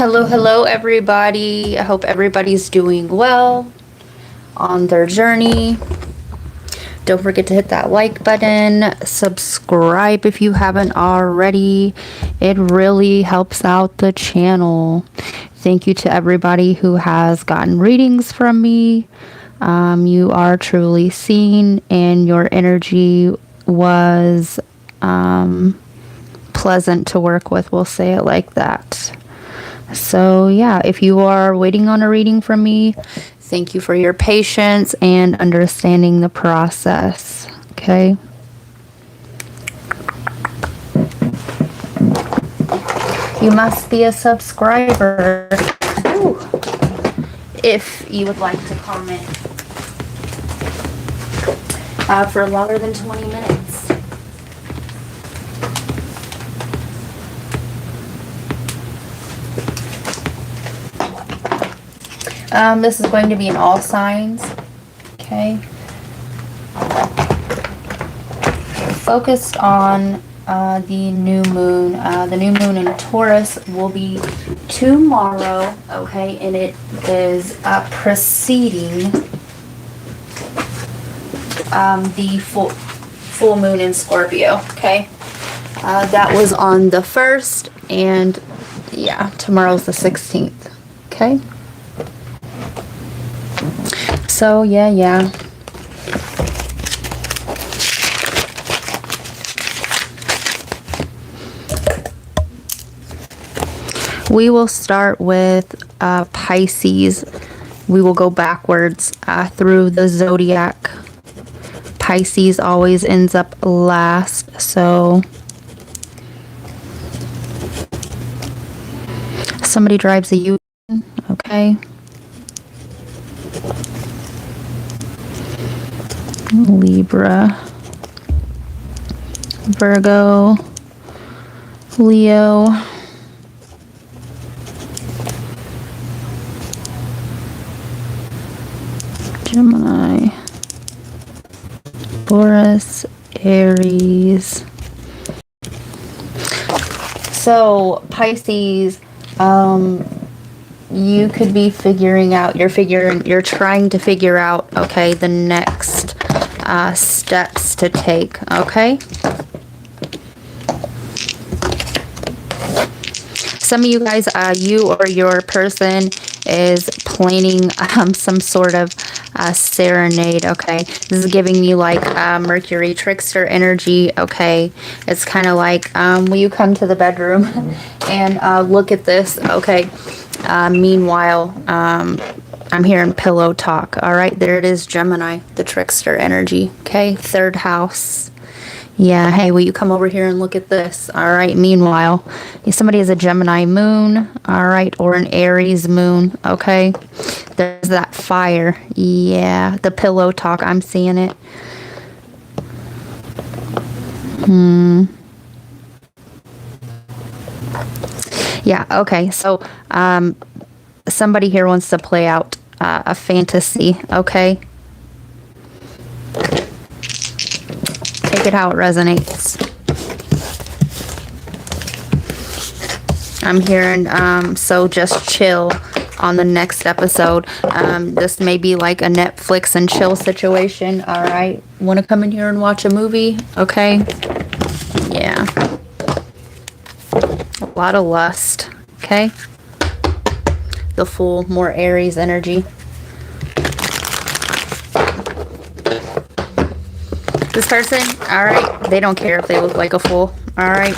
Hello, everybody. I hope everybody's doing well on their journey. Don't forget to hit that like button, subscribe if you haven't already. It really helps out the channel. Thank you to everybody who has gotten readings from me. You are truly seen, and your energy was pleasant to work with. We'll say it like that. So yeah, if you are waiting on a reading from me, thank you for your patience and understanding the process. Okay. You must be a subscriber. Ooh. If you would like to comment for longer than 20 minutes. This is going to be in all signs. Okay. Focused on the new moon. The new moon in Taurus will be tomorrow. Okay, and it is preceding the full moon in Scorpio. Okay, that was on the 1st, and yeah, tomorrow's the 16th. Okay. So, yeah. We will start with Pisces. We will go backwards through the zodiac. Pisces always ends up last, so somebody drives a U-turn, okay. Libra, Virgo, Leo, Gemini, Taurus, Aries. So Pisces, you could be you're trying to figure out, okay, the next steps to take, okay? Some of you guys, you or your person is planning some sort of serenade, okay? This is giving me like Mercury trickster energy, okay? It's kind of like, will you come to the bedroom and look at this, okay? Meanwhile, I'm hearing pillow talk. All right, there it is, Gemini, the trickster energy. Okay, 3rd house. Yeah, hey, will you come over here and look at this? All right, meanwhile, if somebody has a Gemini moon, all right, or an Aries moon, okay? There's that fire. Yeah, the pillow talk, I'm seeing it. Yeah, okay, so somebody here wants to play out a fantasy, okay? Take it how it resonates. I'm hearing, so just chill on the next episode. This may be like a Netflix and chill situation, all right? Want to come in here and watch a movie, okay? Yeah. A lot of lust, okay? The Fool, more Aries energy. This person, all right, they don't care if they look like a fool, all right.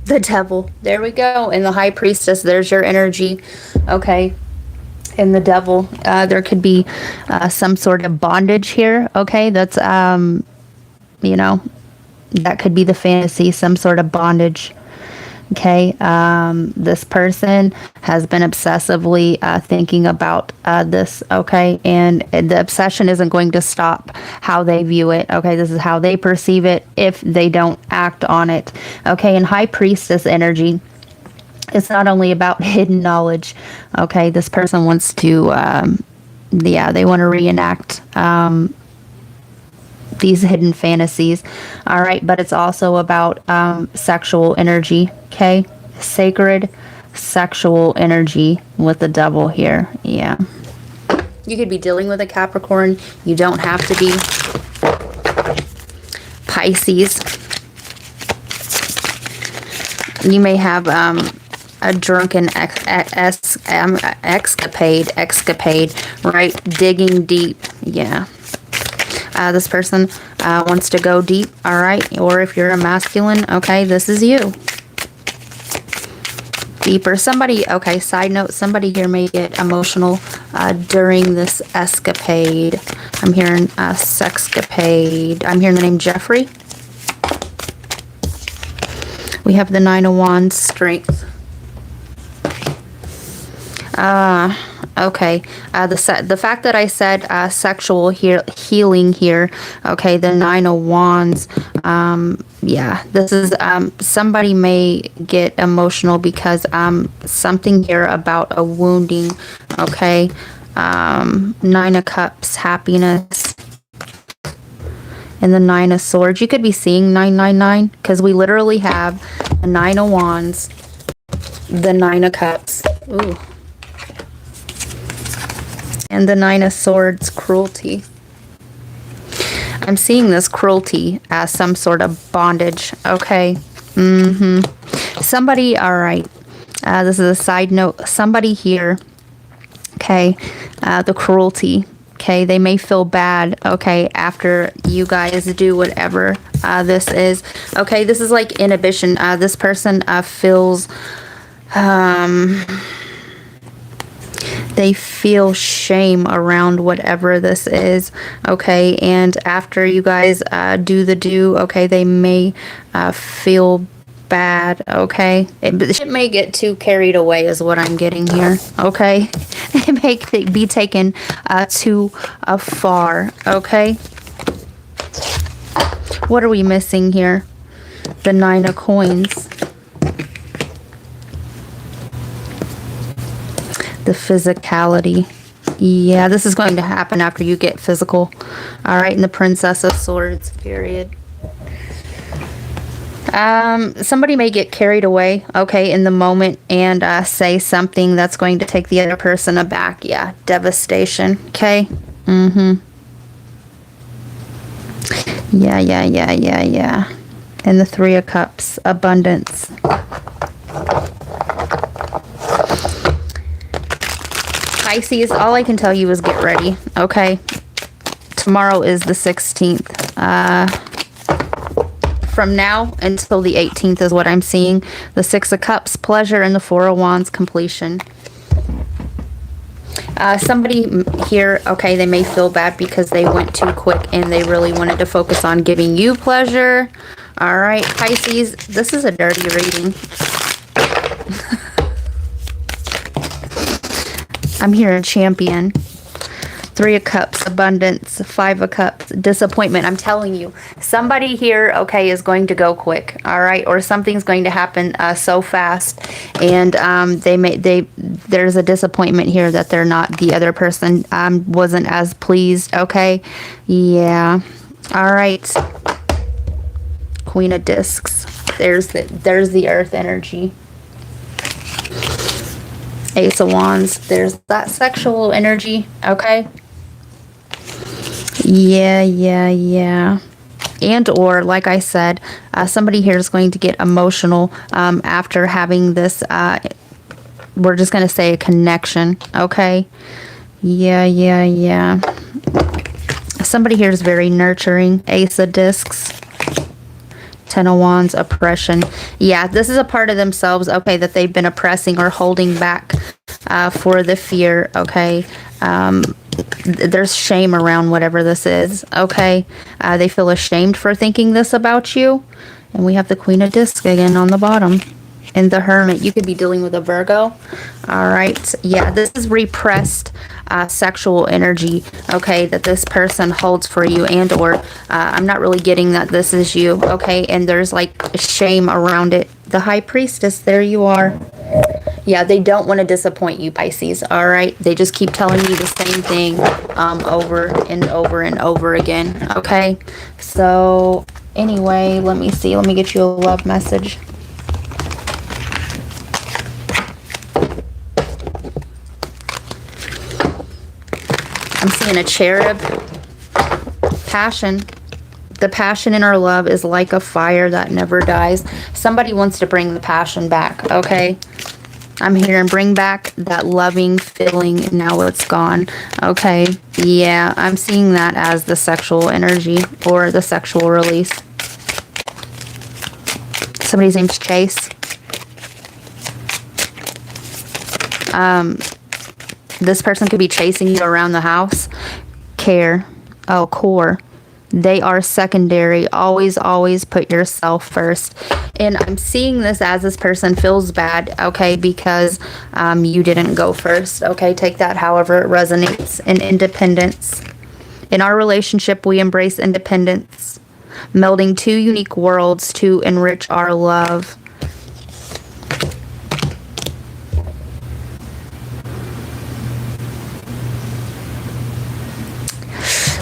The Devil, there we go. And the High Priestess, there's your energy, okay. And the Devil, there could be some sort of bondage here, okay. That's, you know, that could be the fantasy, some sort of bondage. Okay, this person has been obsessively thinking about this, okay, and the obsession isn't going to stop how they view it, okay, this is how they perceive it if they don't act on it, okay. And High Priestess energy, it's not only about hidden knowledge, okay, this person wants to, yeah, they want to reenact these hidden fantasies. All right, but it's also about sexual energy. Okay, sacred sexual energy with the devil here. Yeah, you could be dealing with a Capricorn. You don't have to be. Pisces. You may have a drunken escapade, right? Digging deep. Yeah. This person wants to go deep, all right? Or if you're a masculine, okay, this is you. Deeper. Somebody, okay, side note, somebody here may get emotional during this escapade. I'm hearing sexcapade. I'm hearing the name Jeffrey. We have the Nine of Wands, strength. Okay. The fact that I said sexual healing here. Okay, the Nine of Wands. Yeah, this is somebody may get emotional because something here about a wounding. Okay, Nine of Cups, happiness, and the Nine of Swords. You could be seeing 999 because we literally have the Nine of Wands, the Nine of Cups. Ooh. And the Nine of Swords, cruelty. I'm seeing this cruelty as some sort of bondage. Okay. Somebody, all right. This is a side note. Somebody here. Okay. The cruelty. Okay. They may feel bad. Okay. After you guys do whatever this is. Okay. This is like inhibition. This person feels... they feel shame around whatever this is, okay? And after you guys do the do, okay, they may feel bad, okay? It may get too carried away is what I'm getting here, okay? It may be taken too far, okay? What are we missing here? The Nine of Coins. The physicality. Yeah, this is going to happen after you get physical. All right, and the Princess of Swords, period. Somebody may get carried away, okay, in the moment and say something that's going to take the other person aback. Yeah, devastation, okay? Yeah. And the Three of Cups, abundance. Pisces, all I can tell you is get ready, okay? Tomorrow is the 16th. From now until the 18th is what I'm seeing. The Six of Cups, pleasure, and the Four of Wands, completion. Somebody here, okay, they may feel bad because they went too quick and they really wanted to focus on giving you pleasure. All right, Pisces, this is a dirty reading. I'm hearing champion. Three of Cups, abundance. Five of Cups, disappointment. I'm telling you, somebody here, okay, is going to go quick, all right, or something's going to happen so fast, and there's a disappointment here that they're not. The other person wasn't as pleased. Okay, yeah, all right. Queen of Discs. There's the Earth energy. Ace of Wands. There's that sexual energy. Okay. Yeah. And or, like I said, somebody here is going to get emotional after having this, we're just going to say a connection. Okay. Yeah. Somebody here is very nurturing. Ace of Discs. Ten of Wands, oppression. Yeah, this is a part of themselves, okay, that they've been oppressing or holding back for the fear, okay. There's shame around whatever this is, okay. They feel ashamed for thinking this about you. And we have the Queen of Discs again on the bottom. And the Hermit. You could be dealing with a Virgo. All right. Yeah, this is repressed sexual energy, okay, that this person holds for you, and or I'm not really getting that this is you, okay, and there's like shame around it. The High Priestess, there you are. Yeah, they don't want to disappoint you, Pisces, all right? They just keep telling you the same thing. over and over and over again. Okay, so anyway, let me see. Let me get you a love message. I'm seeing a cherub. Passion. The passion in our love is like a fire that never dies. Somebody wants to bring the passion back, okay? I'm hearing bring back that loving feeling, and now it's gone. Okay, yeah, I'm seeing that as the sexual energy or the sexual release. Somebody's name's Chase. This person could be chasing you around the house. Care. Oh, core. They are secondary. Always, always put yourself first. And I'm seeing this as this person feels bad, okay, because you didn't go first, okay? Take that however it resonates. And independence. In our relationship, we embrace independence, melding two unique worlds to enrich our love.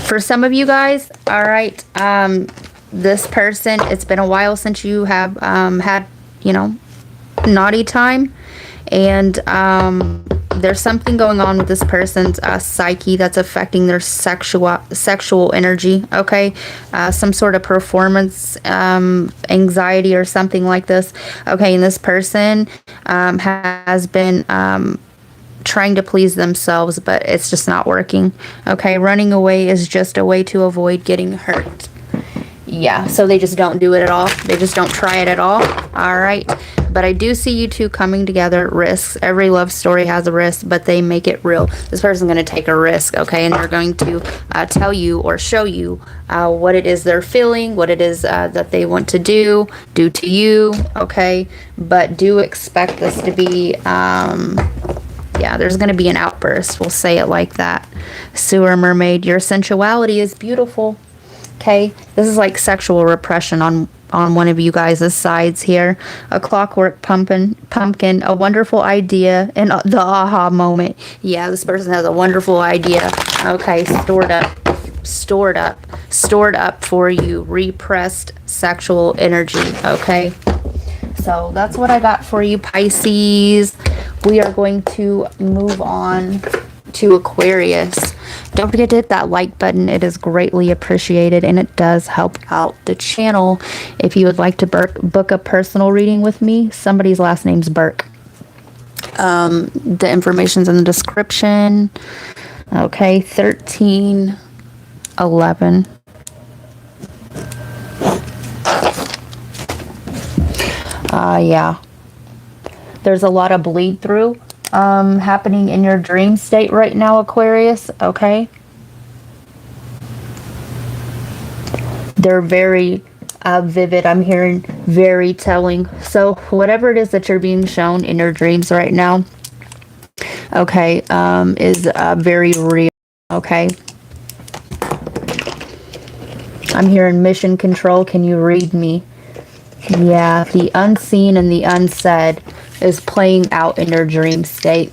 For some of you guys, all right, this person, it's been a while since you have had, you know, naughty time. And there's something going on with this person's psyche that's affecting their sexual energy, okay? Some sort of performance anxiety or something like this, okay? And this person has been trying to please themselves, but it's just not working, okay? Running away is just a way to avoid getting hurt. Yeah, so they just don't do it at all. They just don't try it at all. All right. But I do see you two coming together. Risks. Every love story has a risk, but they make it real. This person's going to take a risk, okay? And they're going to tell you or show you what it is they're feeling, what it is that they want to do to you, okay? But do expect this to be, yeah, there's going to be an outburst. We'll say it like that. Sewer mermaid, your sensuality is beautiful. Okay, this is like sexual repression on one of you guys' sides here. A clockwork pumpkin, a wonderful idea, and the aha moment. Yeah, this person has a wonderful idea. Okay, stored up for you. Repressed sexual energy. Okay, so that's what I got for you, Pisces. We are going to move on to Aquarius. Don't forget to hit that like button. It is greatly appreciated, and it does help out the channel. If you would like to book a personal reading with me, somebody's last name's Burke. The information's in the description. Okay, 1311. Yeah. There's a lot of bleed through happening in your dream state right now, Aquarius, okay? They're very vivid. I'm hearing very telling. So whatever it is that you're being shown in your dreams right now, okay, is very real, okay? I'm hearing mission control. Can you read me? Yeah, the unseen and the unsaid is playing out in your dream state.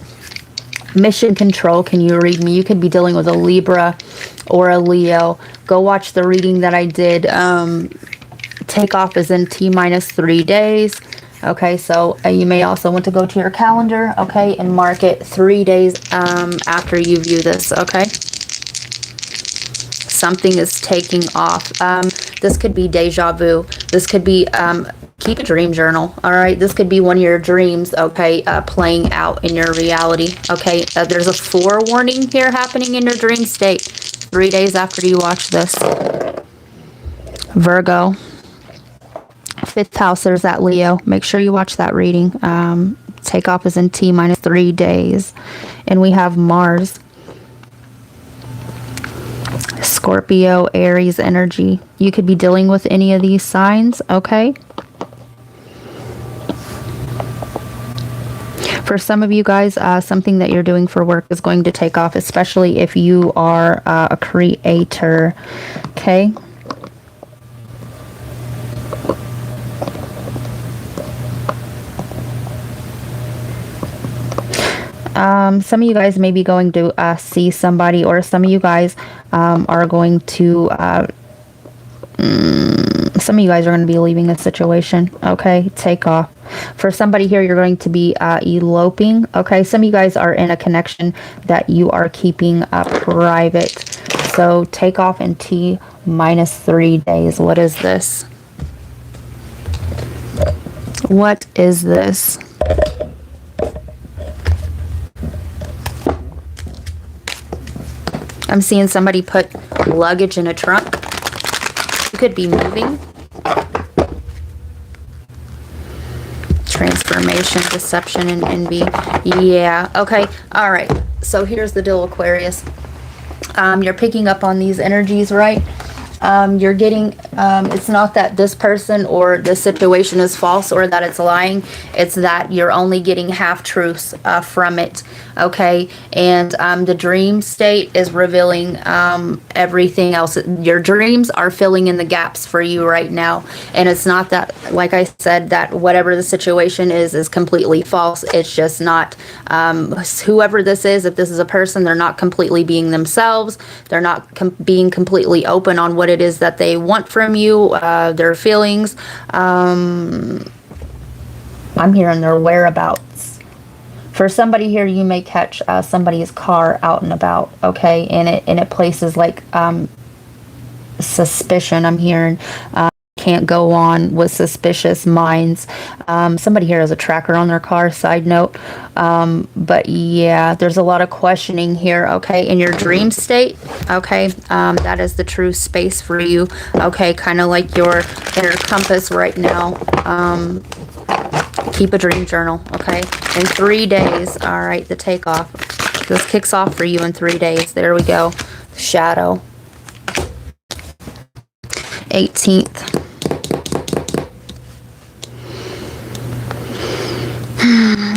Mission control, can you read me? You could be dealing with a Libra or a Leo. Go watch the reading that I did. Takeoff is in T-3 days. Okay, so you may also want to go to your calendar, okay, and mark it 3 days after you view this, okay? Something is taking off. This could be deja vu. This could be, keep a dream journal, all right? This could be one of your dreams, okay, playing out in your reality, okay? There's a forewarning here happening in your dream state 3 days after you watch this. Virgo. 5th house, there's that Leo. Make sure you watch that reading. Takeoff is in T-3 days. And we have Mars. Scorpio, Aries energy. You could be dealing with any of these signs, okay? For some of you guys, something that you're doing for work is going to take off, especially if you are a creator, okay? Some of you guys may be going to see somebody, or some of you guys are going to some of you guys are going to be leaving a situation. Okay, take off. For somebody here, you're going to be eloping. Okay, some of you guys are in a connection that you are keeping private. So take off in T minus 3 days. What is this? What is this? I'm seeing somebody put luggage in a trunk. You could be moving. Transformation, deception, and envy. Yeah, okay. All right. So here's the deal, Aquarius. You're picking up on these energies, right? You're getting, it's not that this person or this situation is false or that it's lying. It's that you're only getting half-truths from it, okay? And the dream state is revealing everything else. Your dreams are filling in the gaps for you right now. And it's not that, like I said, that whatever the situation is completely false. It's just not, whoever this is, if this is a person, they're not completely being themselves. They're not being completely open on what it is that they want from you, their feelings. I'm hearing their whereabouts. For somebody here, you may catch somebody's car out and about, okay, and it places like suspicion. I'm hearing can't go on with suspicious minds. Somebody here has a tracker on their car, side note. But yeah, there's a lot of questioning here, okay, in your dream state, okay. That is the true space for you, okay, kind of like your inner compass right now. Keep a dream journal, okay, in 3 days. All right, the takeoff. This kicks off for you in 3 days. There we go. Shadow. 18th.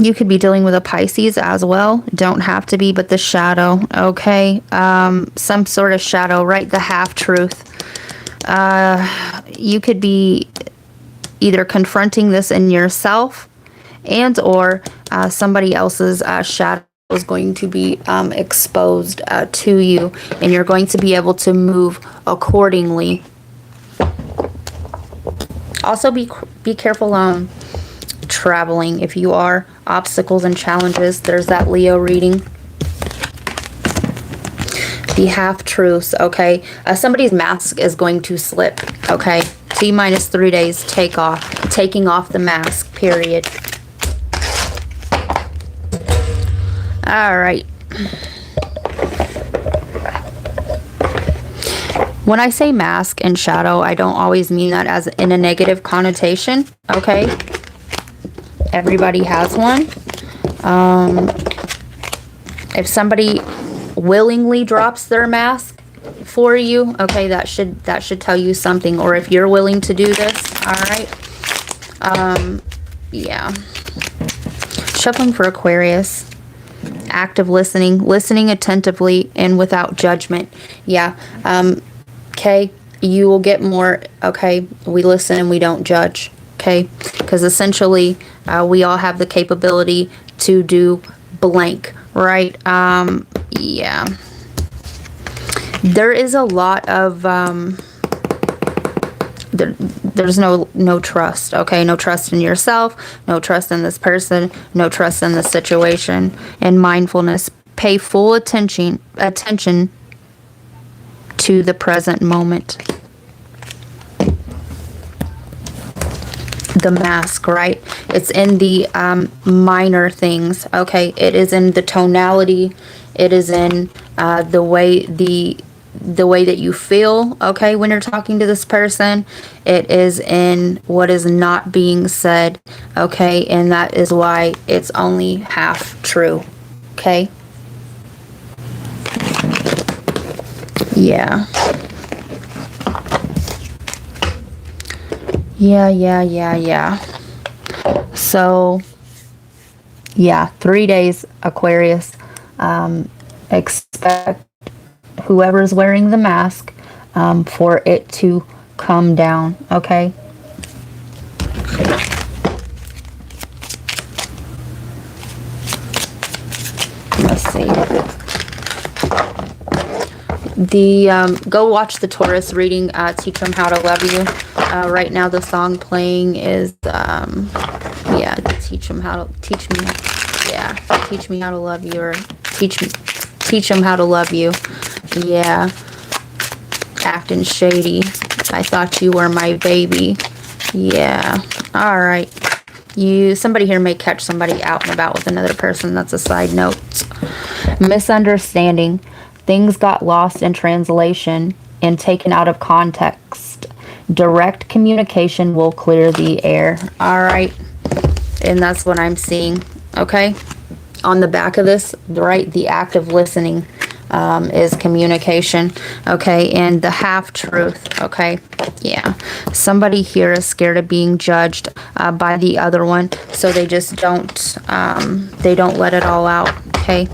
You could be dealing with a Pisces as well. Don't have to be, but the shadow, okay? Some sort of shadow, right? The half-truth. You could be either confronting this in yourself and or somebody else's shadow is going to be exposed to you, and you're going to be able to move accordingly. Also, be careful traveling if you are. Obstacles and challenges. There's that Leo reading. The half-truths, okay? Somebody's mask is going to slip, okay? T minus 3 days, taking off the mask, period. All right. When I say mask and shadow, I don't always mean that as in a negative connotation, okay? Everybody has one. If somebody willingly drops their mask for you, okay, that should tell you something. Or if you're willing to do this, all right. Yeah. Shuffling for Aquarius. Active listening attentively and without judgment. Yeah. Okay. You will get more. Okay. We listen and we don't judge. Okay, because essentially we all have the capability to do blank, right? Yeah. There is a lot of there's no trust, okay? No trust in yourself, no trust in this person, no trust in the situation. And mindfulness, pay full attention to the present moment. The mask, right? It's in the minor things, okay? It is in the tonality. It is in the way that you feel, okay, when you're talking to this person. It is in what is not being said, okay? And that is why it's only half true, okay? Yeah. Yeah. So, yeah, 3 days, Aquarius. Expect whoever's wearing the mask for it to come down, okay? Let's see. Go watch the Taurus reading, Teach Them How to Love You. Right now the song playing is, yeah, teach me how to love you, or teach them how to love you. Yeah. Acting shady. I thought you were my baby. Yeah. All right. Somebody here may catch somebody out and about with another person. That's a side note. Misunderstanding. Things got lost in translation and taken out of context. Direct communication will clear the air. All right. And that's what I'm seeing. Okay. On the back of this, right, the act of listening is communication. Okay. And the half-truth. Okay. Yeah. Somebody here is scared of being judged by the other one. So they just don't let it all out. Okay.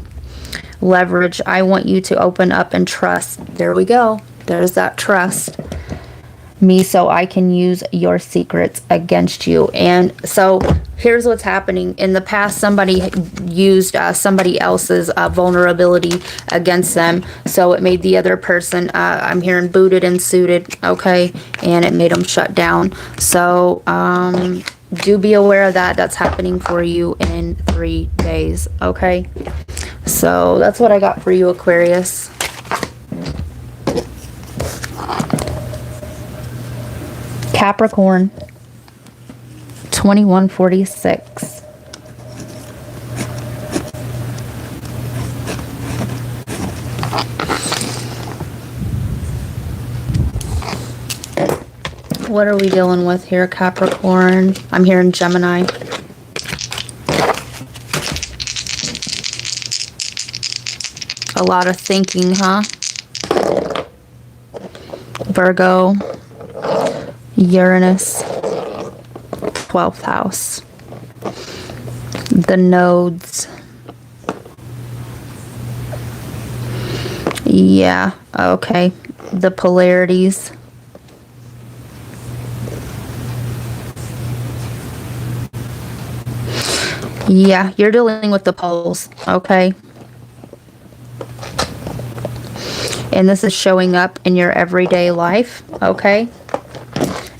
Leverage. I want you to open up and trust. There we go. There's that trust. Me, so I can use your secrets against you. And so here's what's happening. In the past, somebody used somebody else's vulnerability against them. So it made the other person, I'm hearing booted and suited. Okay. And it made them shut down. So, do be aware of that. That's happening for you in 3 days. Okay. So that's what I got for you, Aquarius. Capricorn, 2146. What are we dealing with here, Capricorn? I'm hearing Gemini. A lot of thinking, huh? Virgo, Uranus, 12th house. The nodes. Yeah, okay. The polarities. Yeah, you're dealing with the poles, okay? And this is showing up in your everyday life, okay?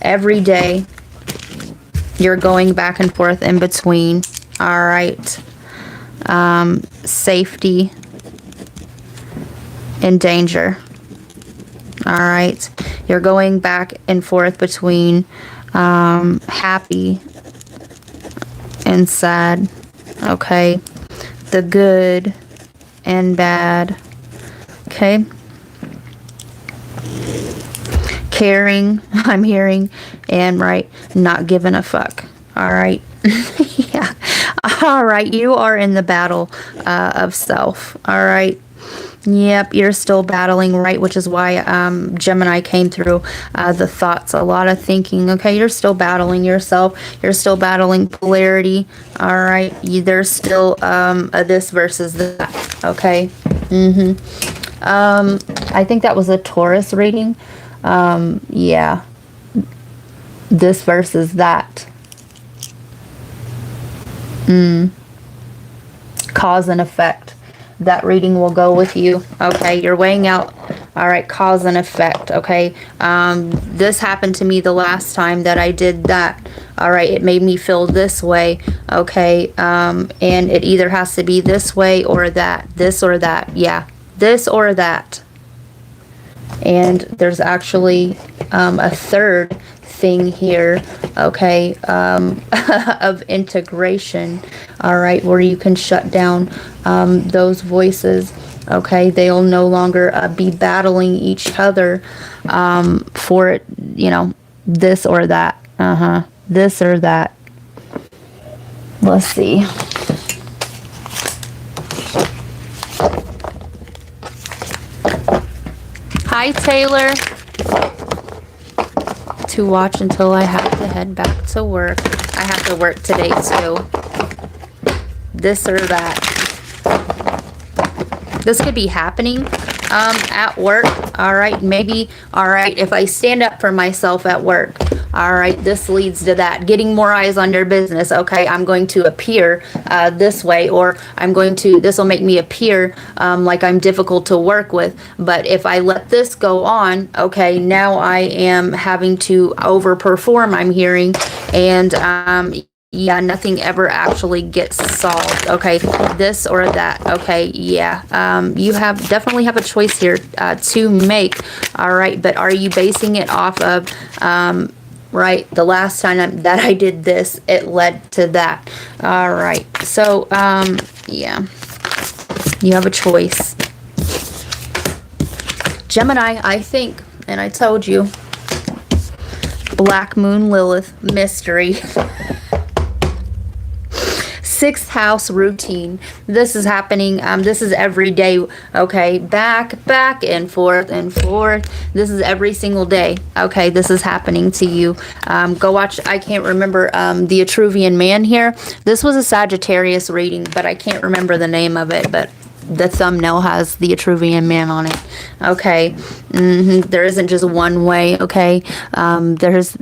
Every day, you're going back and forth in between, all right? Safety and danger, all right? You're going back and forth between happy and sad, okay? The good and bad, okay? Caring, I'm hearing, and right, not giving a fuck. All right. Yeah. All right. You are in the battle of self. All right. Yep. You're still battling, right? Which is why Gemini came through the thoughts. A lot of thinking. Okay. You're still battling yourself. You're still battling polarity. All right. There's still a this versus that. Okay. I think that was a Taurus reading. Yeah, this versus that. Cause and effect. That reading will go with you. Okay, you're weighing out. All right, cause and effect. Okay, this happened to me the last time that I did that. All right, it made me feel this way. Okay, and it either has to be this way or that. This or that. Yeah, this or that. And there's actually a third thing here, okay, of integration, all right, where you can shut down those voices, okay? They'll no longer be battling each other for it, you know, this or that, this or that. Let's see. Hi, Taylor. To watch until I have to head back to work. I have to work today, too. This or that. This could be happening at work. All right. Maybe, all right, if I stand up for myself at work, All right, this leads to that. Getting more eyes on your business. Okay, I'm going to appear this way, or this will make me appear like I'm difficult to work with. But if I let this go on, okay, now I am having to overperform, I'm hearing, and yeah, nothing ever actually gets solved. Okay, this or that. Okay, yeah, you definitely have a choice here to make. All right, but are you basing it off of right, the last time that I did this, it led to that. All right, so yeah, you have a choice. Gemini, I think, and I told you, Black Moon Lilith mystery. 6th house routine. This is happening. This is every day. Okay, back and forth and forth. This is every single day. Okay, this is happening to you. Go watch. I can't remember the Etruvian Man here. This was a Sagittarius reading, but I can't remember the name of it. But the thumbnail has the Etruvian Man on it. Okay, there isn't just one way. Okay, there's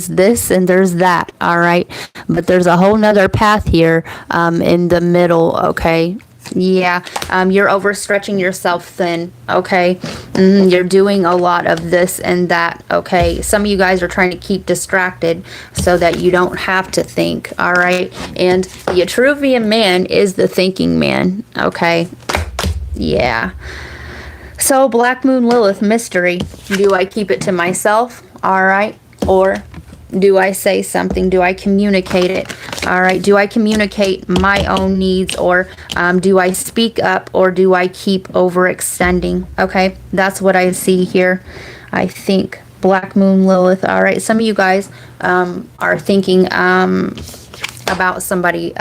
this and there's that. All right, but there's a whole nother path here in the middle. Okay, yeah, you're overstretching yourself thin. Okay, you're doing a lot of this and that. Okay, some of you guys are trying to keep distracted so that you don't have to think. All right, and the Etruvian Man is the thinking man. Okay. Yeah. So, Black Moon Lilith mystery. Do I keep it to myself? All right. Or do I say something? Do I communicate it? All right. Do I communicate my own needs, or do I speak up, or do I keep overextending? Okay. That's what I see here. I think Black Moon Lilith. All right. Some of you guys are thinking about somebody,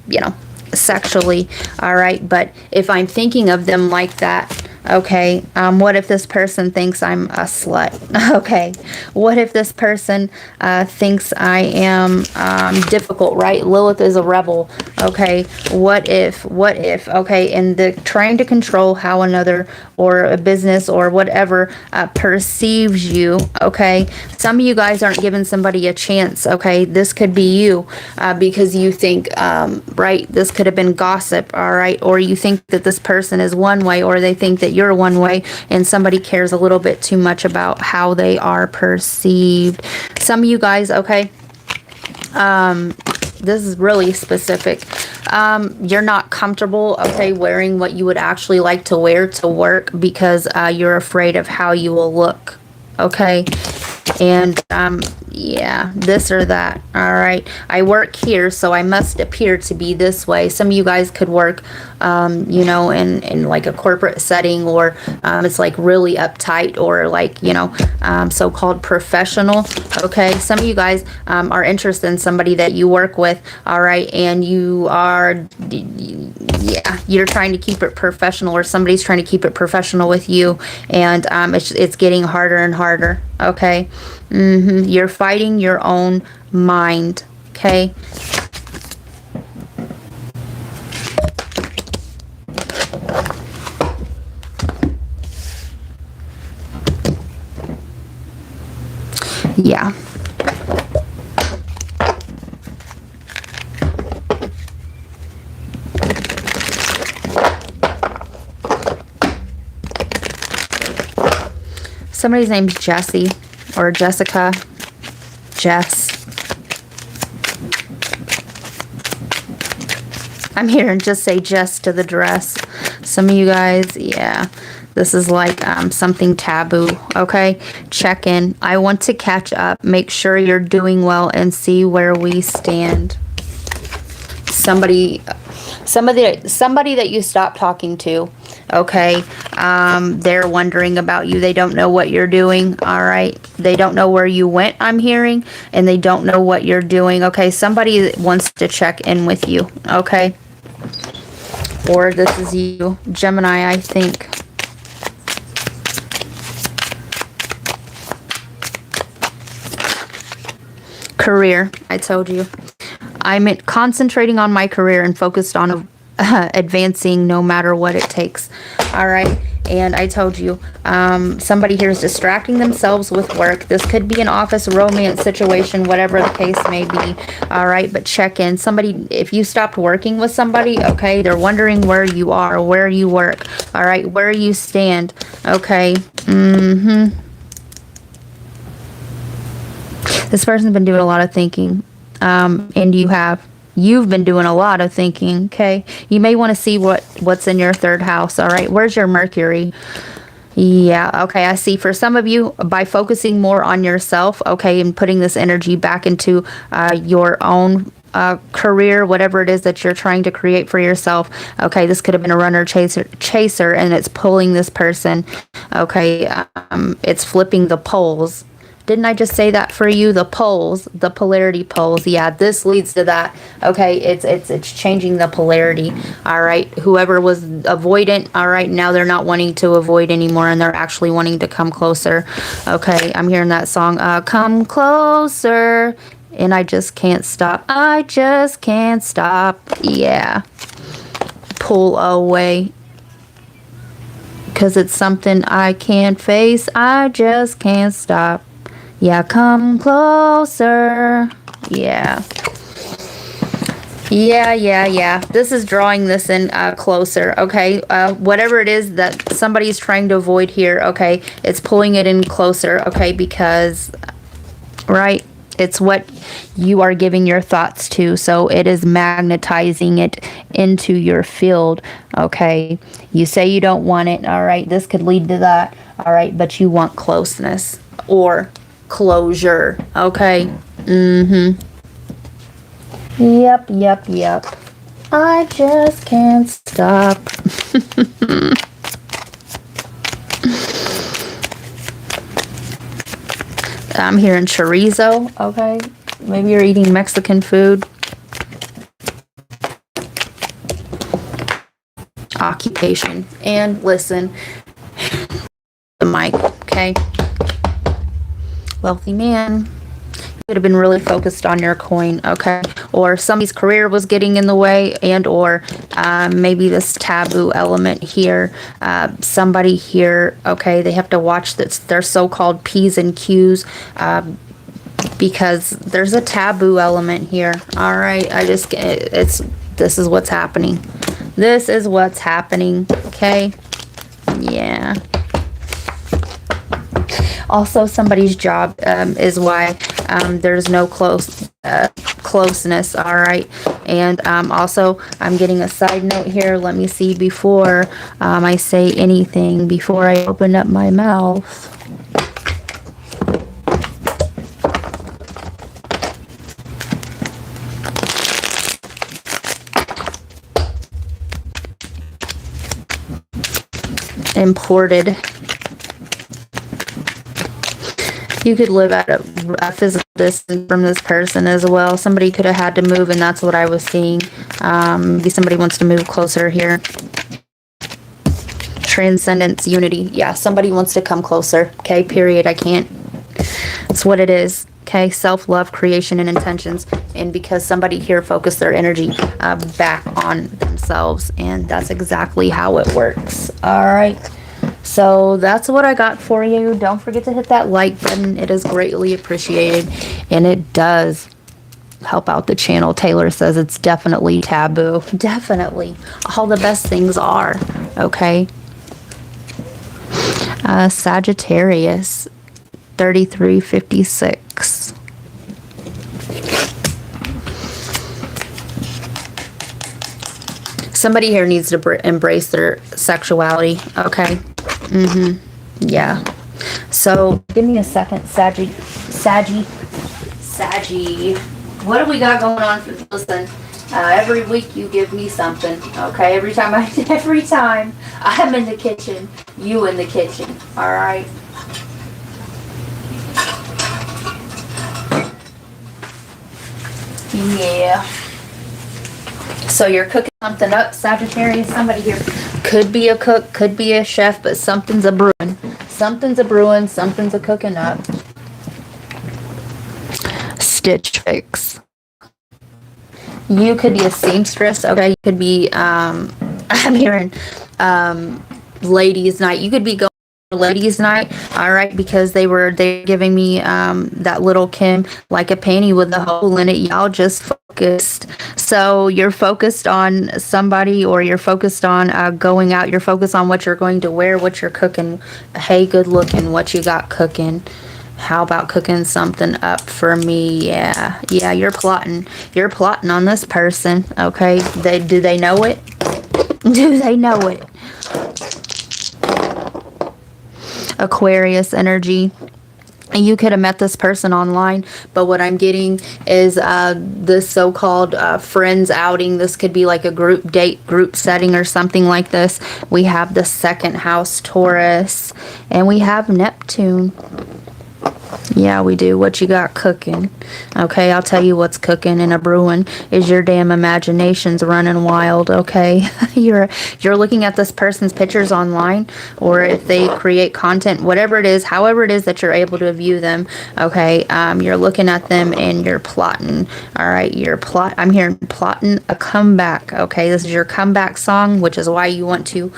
you know, sexually. All right, but if I'm thinking of them like that, okay, what if this person thinks I'm a slut? Okay, what if this person thinks I am difficult, right? Lilith is a rebel. Okay, what if, okay, and the trying to control how another or a business or whatever perceives you. Okay, some of you guys aren't giving somebody a chance. Okay, this could be you because you think right, this could have been gossip. All right, or you think that this person is one way, or they think that you're one way, and somebody cares a little bit too much about how they are perceived. Some of you guys, okay, this is really specific. You're not comfortable, okay, wearing what you would actually like to wear to work because you're afraid of how you will look. Okay, and yeah, this or that. All right, I work here, so I must appear to be this way. Some of you guys could work you know, in like a corporate setting, or it's like really uptight, or like, you know, so-called professional. Okay, some of you guys are interested in somebody that you work with. All right, and you are, yeah, you're trying to keep it professional, or somebody's trying to keep it professional with you, and it's getting harder and harder. Okay, you're fighting your own mind. Okay. Yeah. Somebody's name's Jessie or Jessica. Jess. I'm here and just say Jess to the dress. Some of you guys, yeah. This is like something taboo, okay? Check in. I want to catch up. Make sure you're doing well and see where we stand. Somebody that you stopped talking to, okay? They're wondering about you. They don't know what you're doing, all right? They don't know where you went, I'm hearing, and they don't know what you're doing, okay? Somebody wants to check in with you, okay? Or this is you, Gemini, I think. Career, I told you. I'm concentrating on my career and focused on advancing no matter what it takes. All right. And I told you, somebody here is distracting themselves with work. This could be an office romance situation, whatever the case may be. All right, but check in. Somebody, if you stopped working with somebody, okay, they're wondering where you are, where you work. All right, where you stand. Okay. This person's been doing a lot of thinking, and you've been doing a lot of thinking. Okay, you may want to see what's in your third house. All right, where's your Mercury? Yeah, okay, I see. For some of you, by focusing more on yourself, okay, and putting this energy back into your own career, whatever it is that you're trying to create for yourself. Okay, this could have been a runner chaser, and it's pulling this person. Okay, it's flipping the poles. Didn't I just say that for you? The poles, the polarity poles. Yeah, this leads to that. Okay, it's changing the polarity. All right, whoever was avoidant, all right, now they're not wanting to avoid anymore, and they're actually wanting to come closer. Okay, I'm hearing that song, Come Closer, and I just can't stop. I just can't stop. Yeah, pull away, because it's something I can't face. I just can't stop. Yeah, come closer. Yeah. Yeah. This is drawing this in closer, okay? Whatever it is that somebody's trying to avoid here, okay? It's pulling it in closer, okay? Because, right? It's what you are giving your thoughts to, so it is magnetizing it into your field, okay? You say you don't want it, all right? This could lead to that, all right? But you want closeness or closure, okay? Yep. I just can't stop. I'm hearing chorizo, okay? Maybe you're eating Mexican food. Occupation. And listen, the mic, okay? Wealthy man, you could have been really focused on your coin, okay? Or somebody's career was getting in the way, and or maybe this taboo element here. Somebody here, okay, they have to watch their so-called P's and Q's, because there's a taboo element here. All right, this is what's happening. This is what's happening, okay? Yeah. Also, somebody's job is why there's no closeness, all right? And also, I'm getting a side note here. Let me see before I say anything, before I open up my mouth. Imported. You could live at a physical distance from this person as well. Somebody could have had to move, and that's what I was seeing. Maybe somebody wants to move closer here. Transcendence, unity. Yeah, somebody wants to come closer. Okay, period. I can't. It's what it is. Okay, self-love, creation, and intentions. And because somebody here focused their energy back on themselves, and that's exactly how it works. All right. So that's what I got for you. Don't forget to hit that like button. It is greatly appreciated, and it does help out the channel. Taylor says it's definitely taboo. Definitely. All the best things are. Okay. Sagittarius, 3356. Somebody here needs to embrace their sexuality. Okay. Yeah. So give me a second, Saggy. What do we got going on? Listen, every week you give me something. Okay. Every time I'm in the kitchen, you in the kitchen. All right. Yeah. So you're cooking something up, Sagittarius. Somebody here could be a cook, could be a chef, but something's a brewing. Something's a brewing, something's a cooking up. Stitch Fix. You could be a seamstress, okay? You could be, I'm hearing, ladies' night. You could be going for ladies' night, all right? Because they're giving me, that little Kim, like a panty with a hole in it. Y'all just focused. So you're focused on somebody, or you're focused on going out. You're focused on what you're going to wear, what you're cooking. Hey, good looking, what you got cooking. How about cooking something up for me? Yeah, you're plotting. You're plotting on this person, okay? Do they know it? Do they know it? Aquarius energy. You could have met this person online, but what I'm getting is this so-called friends outing. This could be like a group date, group setting, or something like this. We have the second house, Taurus, and we have Neptune. Yeah, we do. What you got cooking? Okay, I'll tell you what's cooking and a brewing is your damn imagination's running wild, okay? You're looking at this person's pictures online, or if they create content, whatever it is, however it is that you're able to view them, okay? You're looking at them and you're plotting. All right, I'm hearing plotting a comeback, okay? This is your comeback song, which is why you want to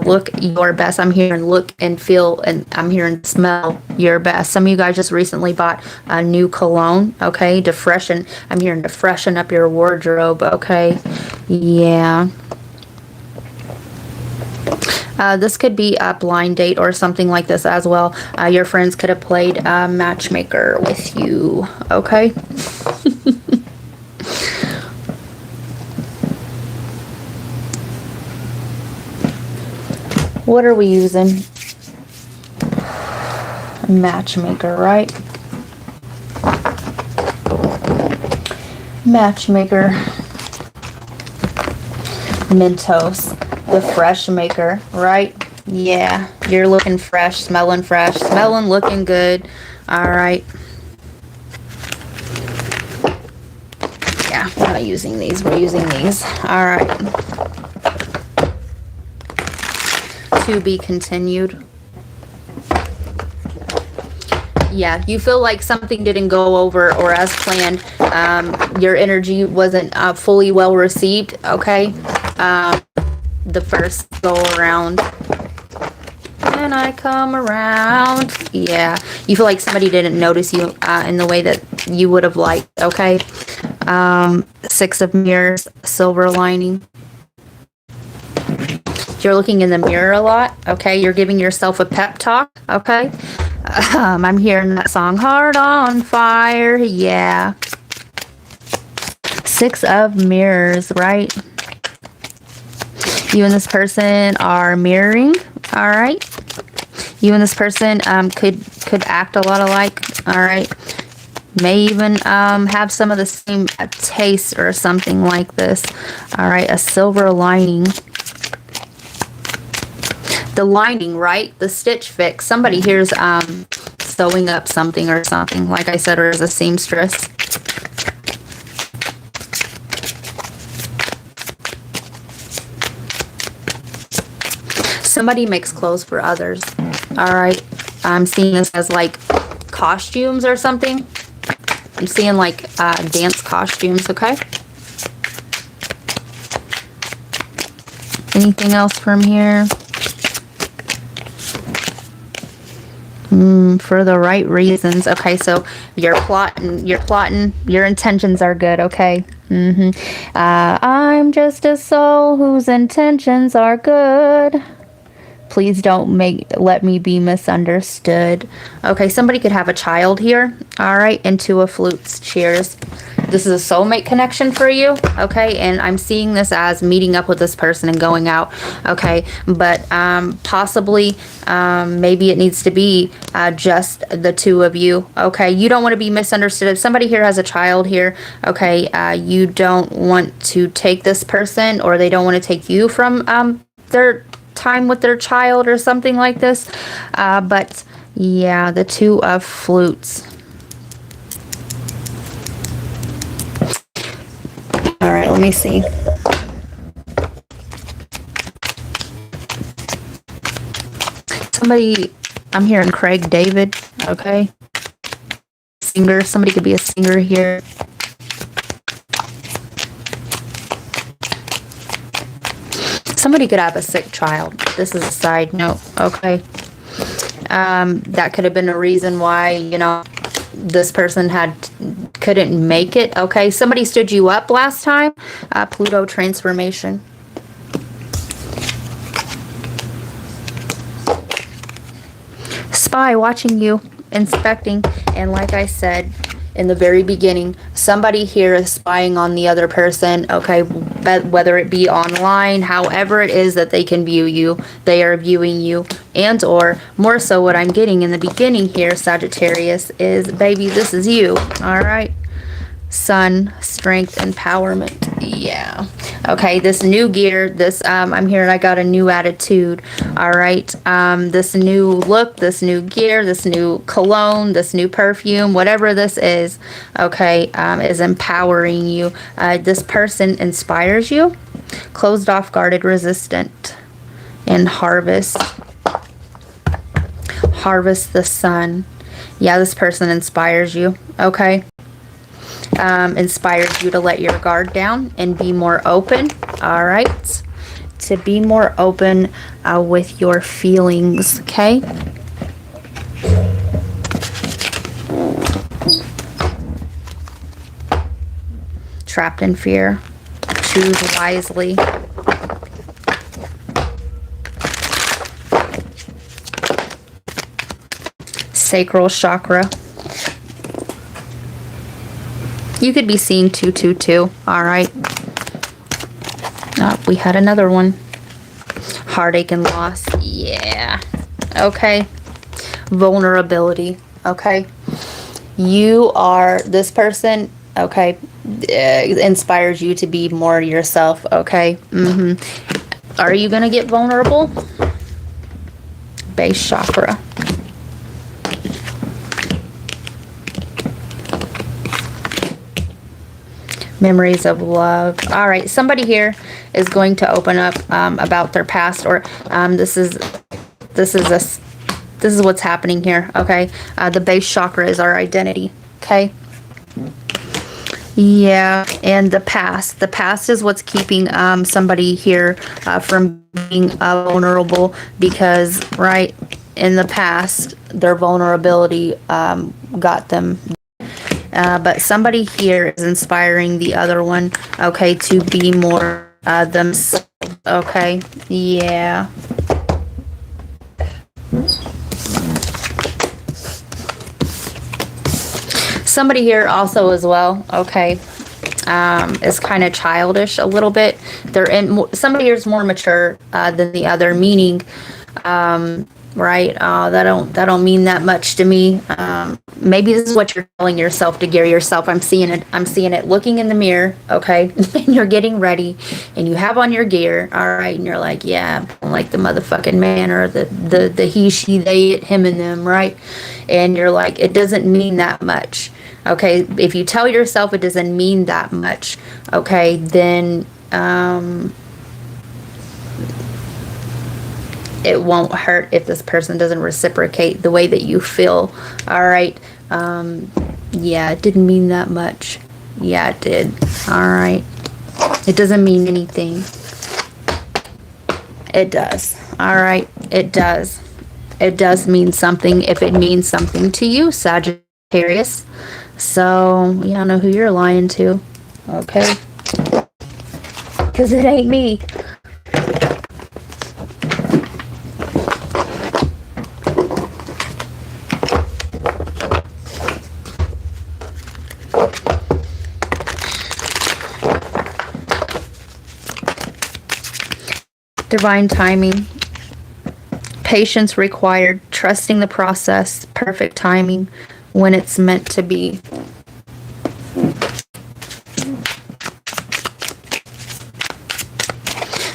look your best. I'm hearing look and feel, and I'm hearing smell your best. Some of you guys just recently bought a new cologne, okay, I'm hearing to freshen up your wardrobe, okay? Yeah. This could be a blind date or something like this as well. Your friends could have played matchmaker with you, okay? What are we using? Matchmaker, right? Matchmaker. Mentos, the fresh maker, right? Yeah, you're looking fresh, smelling, looking good. All right. Yeah, we're not using these. We're using these. All right. To be continued. Yeah, you feel like something didn't go over or as planned. Your energy wasn't fully well received, okay? The first go around. And I come around. Yeah, you feel like somebody didn't notice you in the way that you would have liked, okay? Six of Mirrors, silver lining. You're looking in the mirror a lot, okay? You're giving yourself a pep talk, okay? I'm hearing that song, Heart on Fire, yeah. Six of Mirrors, right? You and this person are mirroring, all right? You and this person could act a lot alike, all right? May even have some of the same taste or something like this, all right? A silver lining. The lining, right? The stitch fix. Somebody here's sewing up something or something. Like I said, or as a seamstress. Somebody makes clothes for others. All right. I'm seeing this as like costumes or something. I'm seeing like dance costumes, okay? Anything else from here? For the right reasons. Okay, so you're plotting, your intentions are good, okay? I'm just a soul whose intentions are good. Please don't let me be misunderstood. Okay, somebody could have a child here. All right, and two of flutes. Cheers. This is a soulmate connection for you, okay? And I'm seeing this as meeting up with this person and going out, okay? But possibly, maybe it needs to be just the two of you, okay? You don't want to be misunderstood. If somebody here has a child here, okay, you don't want to take this person, or they don't want to take you from their time with their child or something like this. But yeah, the two of flutes. All right, let me see. Somebody, I'm hearing Craig David, okay? Singer, somebody could be a singer here. Somebody could have a sick child. This is a side note, okay? That could have been a reason why, you know, this person couldn't make it, okay? Somebody stood you up last time. Pluto transformation. Spy watching you, inspecting, and like I said in the very beginning, somebody here is spying on the other person, okay? Whether it be online, however it is that they can view you, they are viewing you. And or more so what I'm getting in the beginning here, Sagittarius, is baby, this is you, all right? Sun, strength, empowerment. Yeah. Okay, this new gear, this I'm hearing I got a new attitude. All right. This new look, this new gear, this new cologne, this new perfume, whatever this is, okay, is empowering you. This person inspires you. Closed off, guarded, resistant. And harvest. Harvest the sun. Yeah, this person inspires you. Okay. Inspires you to let your guard down and be more open. All right, to be more open with your feelings. Okay. Trapped in fear. Choose wisely. Sacral chakra. You could be seeing 222. All right. Oh, we had another one. Heartache and loss. Yeah. Okay. Vulnerability. Okay. You are, this person, okay, inspires you to be more yourself. Okay. Are you going to get vulnerable? Base chakra. Memories of love. All right, somebody here is going to open up about their past, or this is what's happening here. Okay, the base chakra is our identity. Okay. Yeah, and the past is what's keeping somebody here from being vulnerable, because right in the past their vulnerability got them. But somebody here is inspiring the other one, okay, to be more themselves, okay? Yeah. Somebody here also as well, okay, is kind of childish a little bit. Somebody here is more mature than the other, meaning, right? That don't mean that much to me. Maybe this is what you're telling yourself to gear yourself. I'm seeing it looking in the mirror, okay? And you're getting ready and you have on your gear, all right, and you're like, yeah, I'm like the motherfucking man, or the he, she, they, it, him, and them, right? And you're like, it doesn't mean that much. Okay, if you tell yourself it doesn't mean that much, okay, then it won't hurt if this person doesn't reciprocate the way that you feel. All right. Yeah, it didn't mean that much. Yeah, it did. All right. It doesn't mean anything. It does. All right. It does. It does mean something if it means something to you, Sagittarius. So, you don't know who you're lying to. Okay. Because it ain't me. Divine timing, patience required, trusting the process, perfect timing when it's meant to be.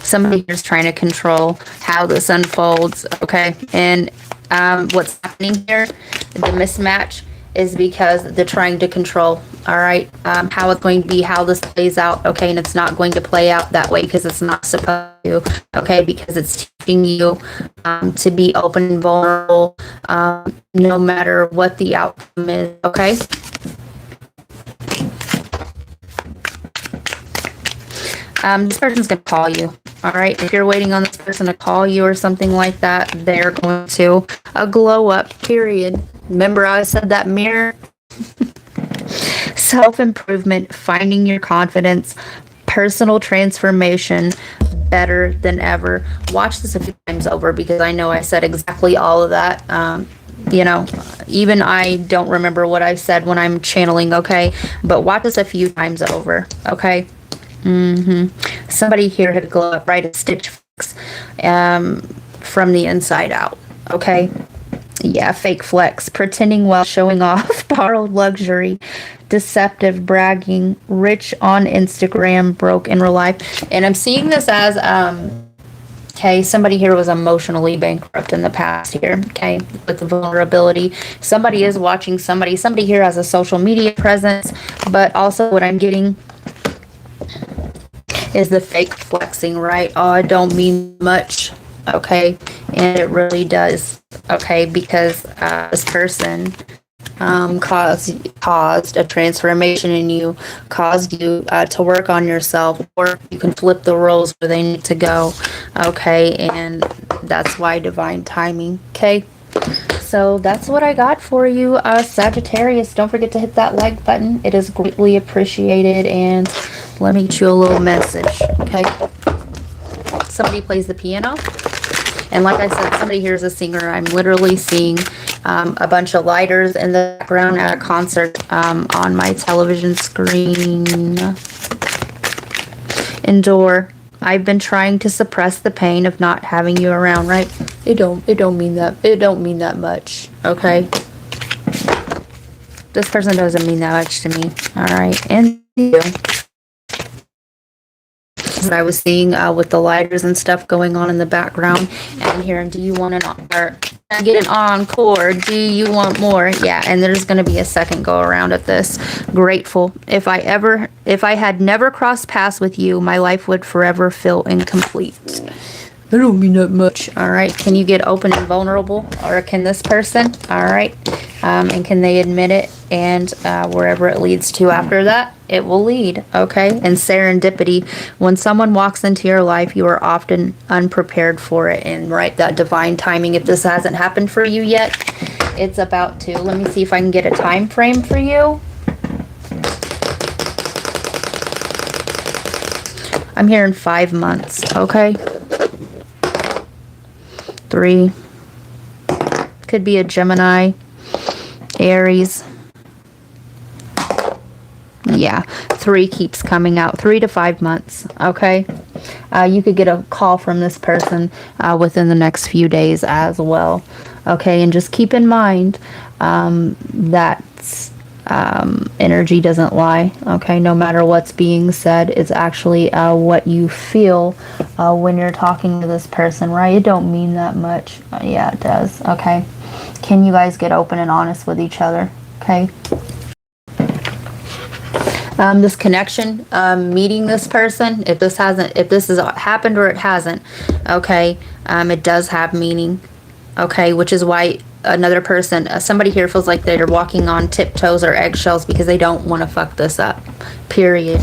Somebody here's trying to control how this unfolds, okay? And what's happening here, the mismatch, is because they're trying to control, all right, how it's going to be, how this plays out, okay? And it's not going to play out that way because it's not supposed to, okay? Because it's teaching you to be open and vulnerable no matter what the outcome is, okay? This person's going to call you. All right. If you're waiting on this person to call you or something like that, they're going to glow up, period. Remember I said that mirror? Self-improvement, finding your confidence, personal transformation, better than ever. Watch this a few times over because I know I said exactly all of that. You know, even I don't remember what I said when I'm channeling, okay? But watch this a few times over, okay? Somebody here had glow up, right? A stitch fix from the inside out, okay? Yeah, fake flex, pretending while showing off, borrowed luxury, deceptive, bragging, rich on Instagram, broke in real life. And I'm seeing this as, okay, somebody here was emotionally bankrupt in the past here, okay, with the vulnerability. Somebody is watching somebody. Somebody here has a social media presence, but also what I'm getting is the fake flexing, right? Oh, I don't mean much, okay? And it really does, okay, because this person caused a transformation in you, caused you to work on yourself, or you can flip the roles where they need to go, okay? And that's why divine timing, okay? So that's what I got for you, Sagittarius. Don't forget to hit that like button. It is greatly appreciated. And let me get you a little message, okay? Somebody plays the piano. And like I said, somebody here is a singer. I'm literally seeing a bunch of lighters in the background at a concert on my television screen. Endure. I've been trying to suppress the pain of not having you around, right? It don't mean that much, okay? This person doesn't mean that much to me, all right? And you. What I was seeing with the lighters and stuff going on in the background, and hearing, do you want get an encore? Do you want more? Yeah, and there's going to be a second go around at this. Grateful. If I had never crossed paths with you, my life would forever feel incomplete. I don't mean that much. All right. Can you get open and vulnerable? Or can this person? All right. And can they admit it? And wherever it leads to after that, it will lead. Okay. And serendipity. When someone walks into your life, you are often unprepared for it. And right, that divine timing. If this hasn't happened for you yet, it's about to. Let me see if I can get a time frame for you. I'm hearing 5 months. Okay. 3. Could be a Gemini, Aries. Yeah, 3 keeps coming out. 3 to 5 months. Okay. You could get a call from this person within the next few days as well. Okay, and just keep in mind that energy doesn't lie. Okay, no matter what's being said, it's actually what you feel when you're talking to this person, right? It don't mean that much. Yeah, it does. Okay, can you guys get open and honest with each other? Okay. This connection, meeting this person, if this has happened or it hasn't, okay, it does have meaning. Okay, which is why another person, somebody here feels like they're walking on tiptoes or eggshells because they don't want to fuck this up. Period.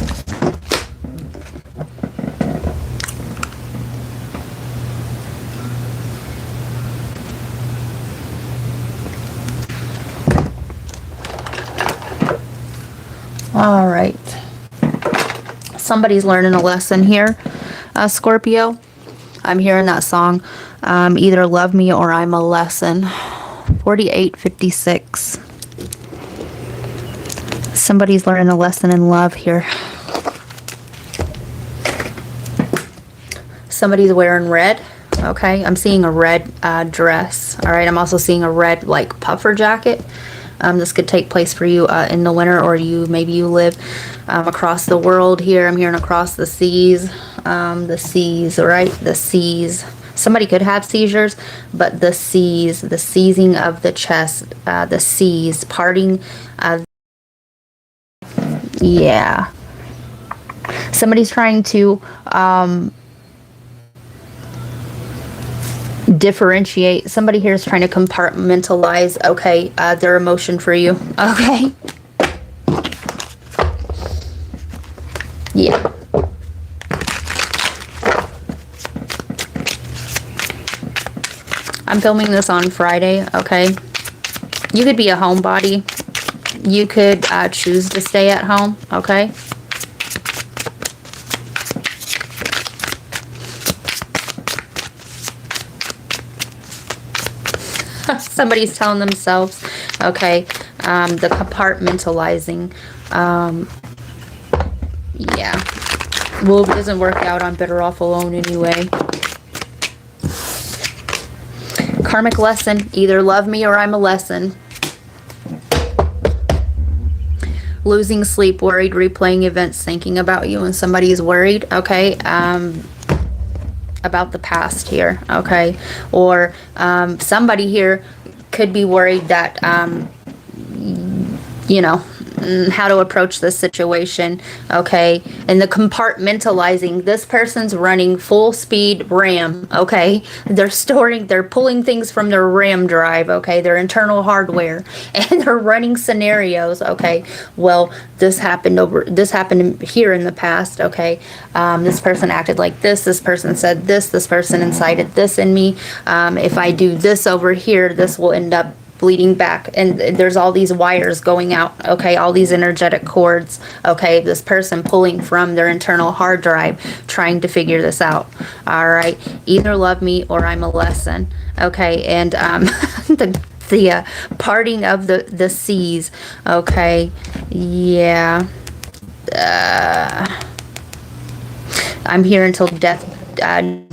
All right. Somebody's learning a lesson here, Scorpio. I'm hearing that song, either Love Me or I'm a Lesson. 4856. Somebody's learning a lesson in love here. Somebody's wearing red. Okay, I'm seeing a red dress. All right, I'm also seeing a red like puffer jacket. This could take place for you in the winter, or maybe you live across the world here. I'm hearing across the seas. The seas, right? The seas. Somebody could have seizures, but the seas, the seizing of the chest, the seas, parting. Yeah. Somebody's trying to differentiate. Somebody here is trying to compartmentalize, okay, their emotion for you. Okay. Yeah. I'm filming this on Friday, okay? You could be a homebody. You could choose to stay at home, okay? Somebody's telling themselves, okay, the compartmentalizing. Yeah. Well, if it doesn't work out, I'm better off alone anyway. Karmic lesson. Either love me or I'm a lesson. Losing sleep, worried, replaying events, thinking about you, and somebody is worried, okay? About the past here, okay? Or somebody here could be worried that, you know, how to approach this situation, okay? And the compartmentalizing, this person's running full speed RAM, okay? They're pulling things from their RAM drive, okay? Their internal hardware, and they're running scenarios, okay? Well, this happened here in the past, okay? This person acted like this person said this person incited this in me. If I do this over here, this will end up bleeding back, and there's all these wires going out, okay, all these energetic cords, okay, this person pulling from their internal hard drive, trying to figure this out. All right, either love me or I'm a lesson, okay? And the parting of the seas, okay, yeah, I'm here until death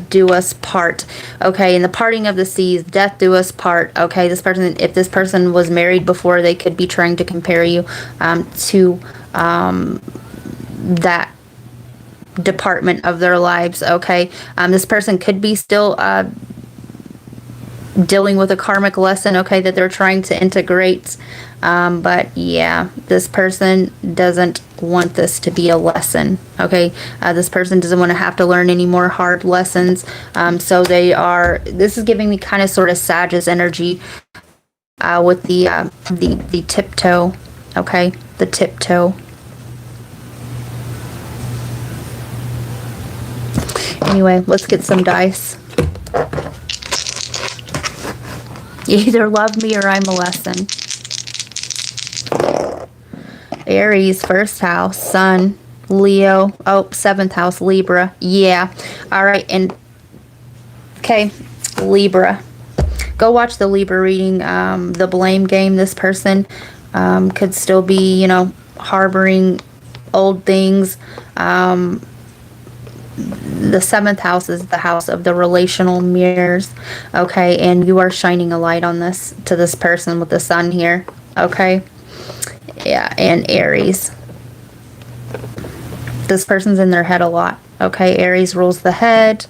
do us part, okay? In the parting of the seas, death do us part, okay? This person, if this person was married before, they could be trying to compare you to that department of their lives, okay? This person could be still dealing with a karmic lesson, okay, that they're trying to integrate, but yeah, this person doesn't want this to be a lesson, okay? This person doesn't want to have to learn any more hard lessons, so this is giving me kind of sort of Sagittarius energy with the tiptoe, okay? The tiptoe. Anyway, let's get some dice. You either love me or I'm a lesson. Aries, first house, Sun, Leo, oh, seventh house, Libra. Yeah. All right. And okay, Libra. Go watch the Libra reading, the blame game. This person could still be, you know, harboring old things. The seventh house is the house of the relational mirrors, okay? And you are shining a light on this to this person with the sun here, okay? Yeah, and Aries. This person's in their head a lot, okay? Aries rules the head.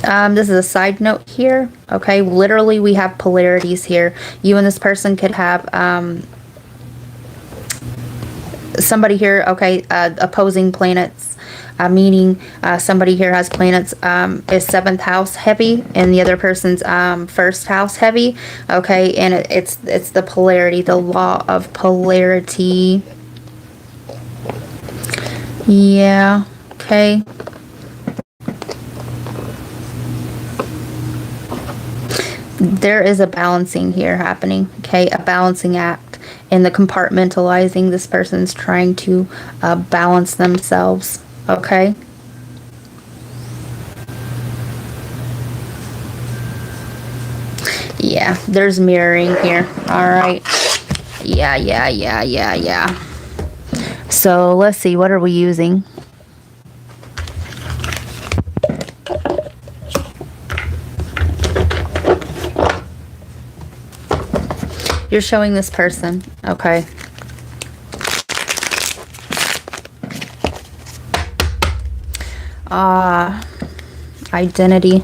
This is a side note here, okay? Literally, we have polarities here. You and this person could have somebody here, okay, opposing planets. Meaning somebody here has planets is seventh house heavy, and the other person's first house heavy, okay? And it's the polarity, the law of polarity. Yeah, okay. There is a balancing here happening, okay? A balancing act. And the compartmentalizing, this person's trying to balance themselves. Okay. Yeah, there's mirroring here. All right. Yeah. So let's see, what are we using? You're showing this person. Okay. Identity.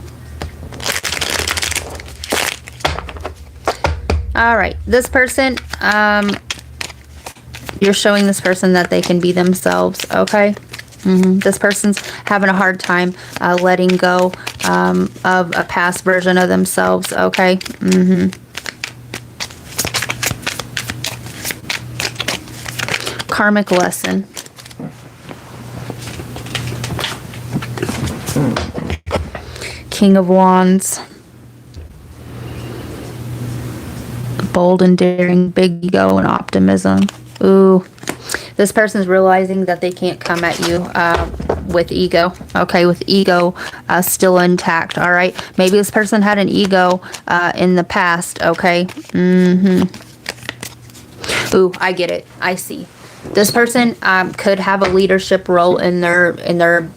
All right, this person, you're showing this person that they can be themselves, okay? This person's having a hard time letting go of a past version of themselves, okay? Karmic lesson. King of Wands. Bold and daring, big ego and optimism. Ooh. This person's realizing that they can't come at you with ego. Okay, with ego still intact. All right. Maybe this person had an ego in the past. Okay. Ooh, I get it. I see. This person could have a leadership role in their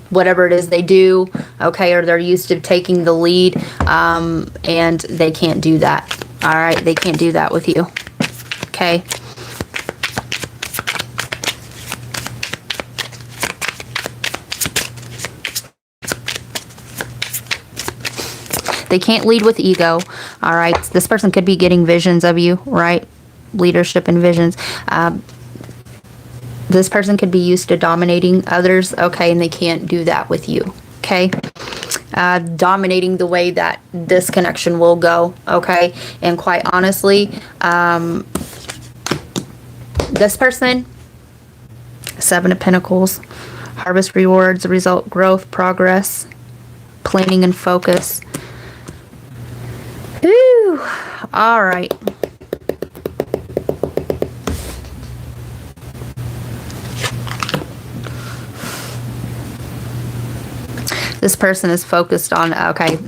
whatever it is they do. Okay, or they're used to taking the lead, and they can't do that. All right, they can't do that with you. Okay. They can't lead with ego. All right. This person could be getting visions of you, right? Leadership and visions. This person could be used to dominating others, okay, and they can't do that with you, okay? Dominating the way that this connection will go, okay? And quite honestly, this person, Seven of Pentacles, harvest rewards, result, growth, progress, planning and focus. Whew. All right. This person is focused on, okay,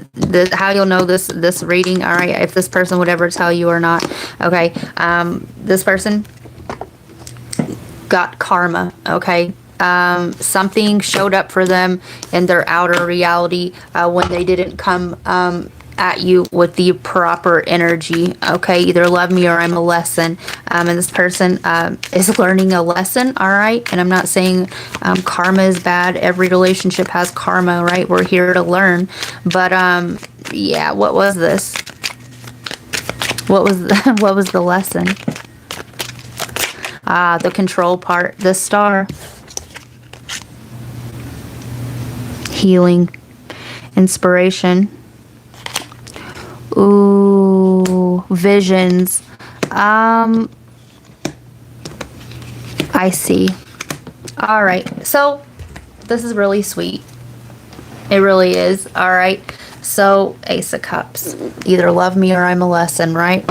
how you'll know this reading, all right, if this person would ever tell you or not, okay, this person got karma, okay, something showed up for them in their outer reality when they didn't come at you with the proper energy, okay, either love me or I'm a lesson, and this person is learning a lesson, all right, and I'm not saying karma is bad. Every relationship has karma, right? We're here to learn, but yeah, what was this? What was the lesson? The control part, the star, healing, inspiration. Ooh, visions. I see. All right. So this is really sweet. It really is. All right. So Ace of Cups. Either love me or I'm a lesson, right?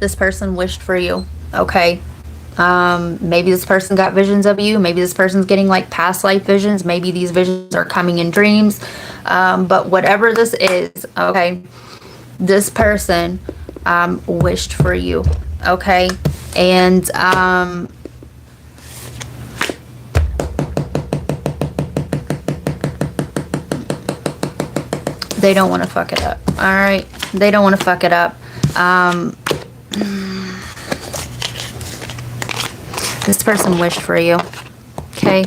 This person wished for you. Okay. Maybe this person got visions of you. Maybe this person's getting like past life visions. Maybe these visions are coming in dreams. But whatever this is, okay, this person wished for you, okay? And they don't want to fuck it up, all right? They don't want to fuck it up. This person wished for you, okay?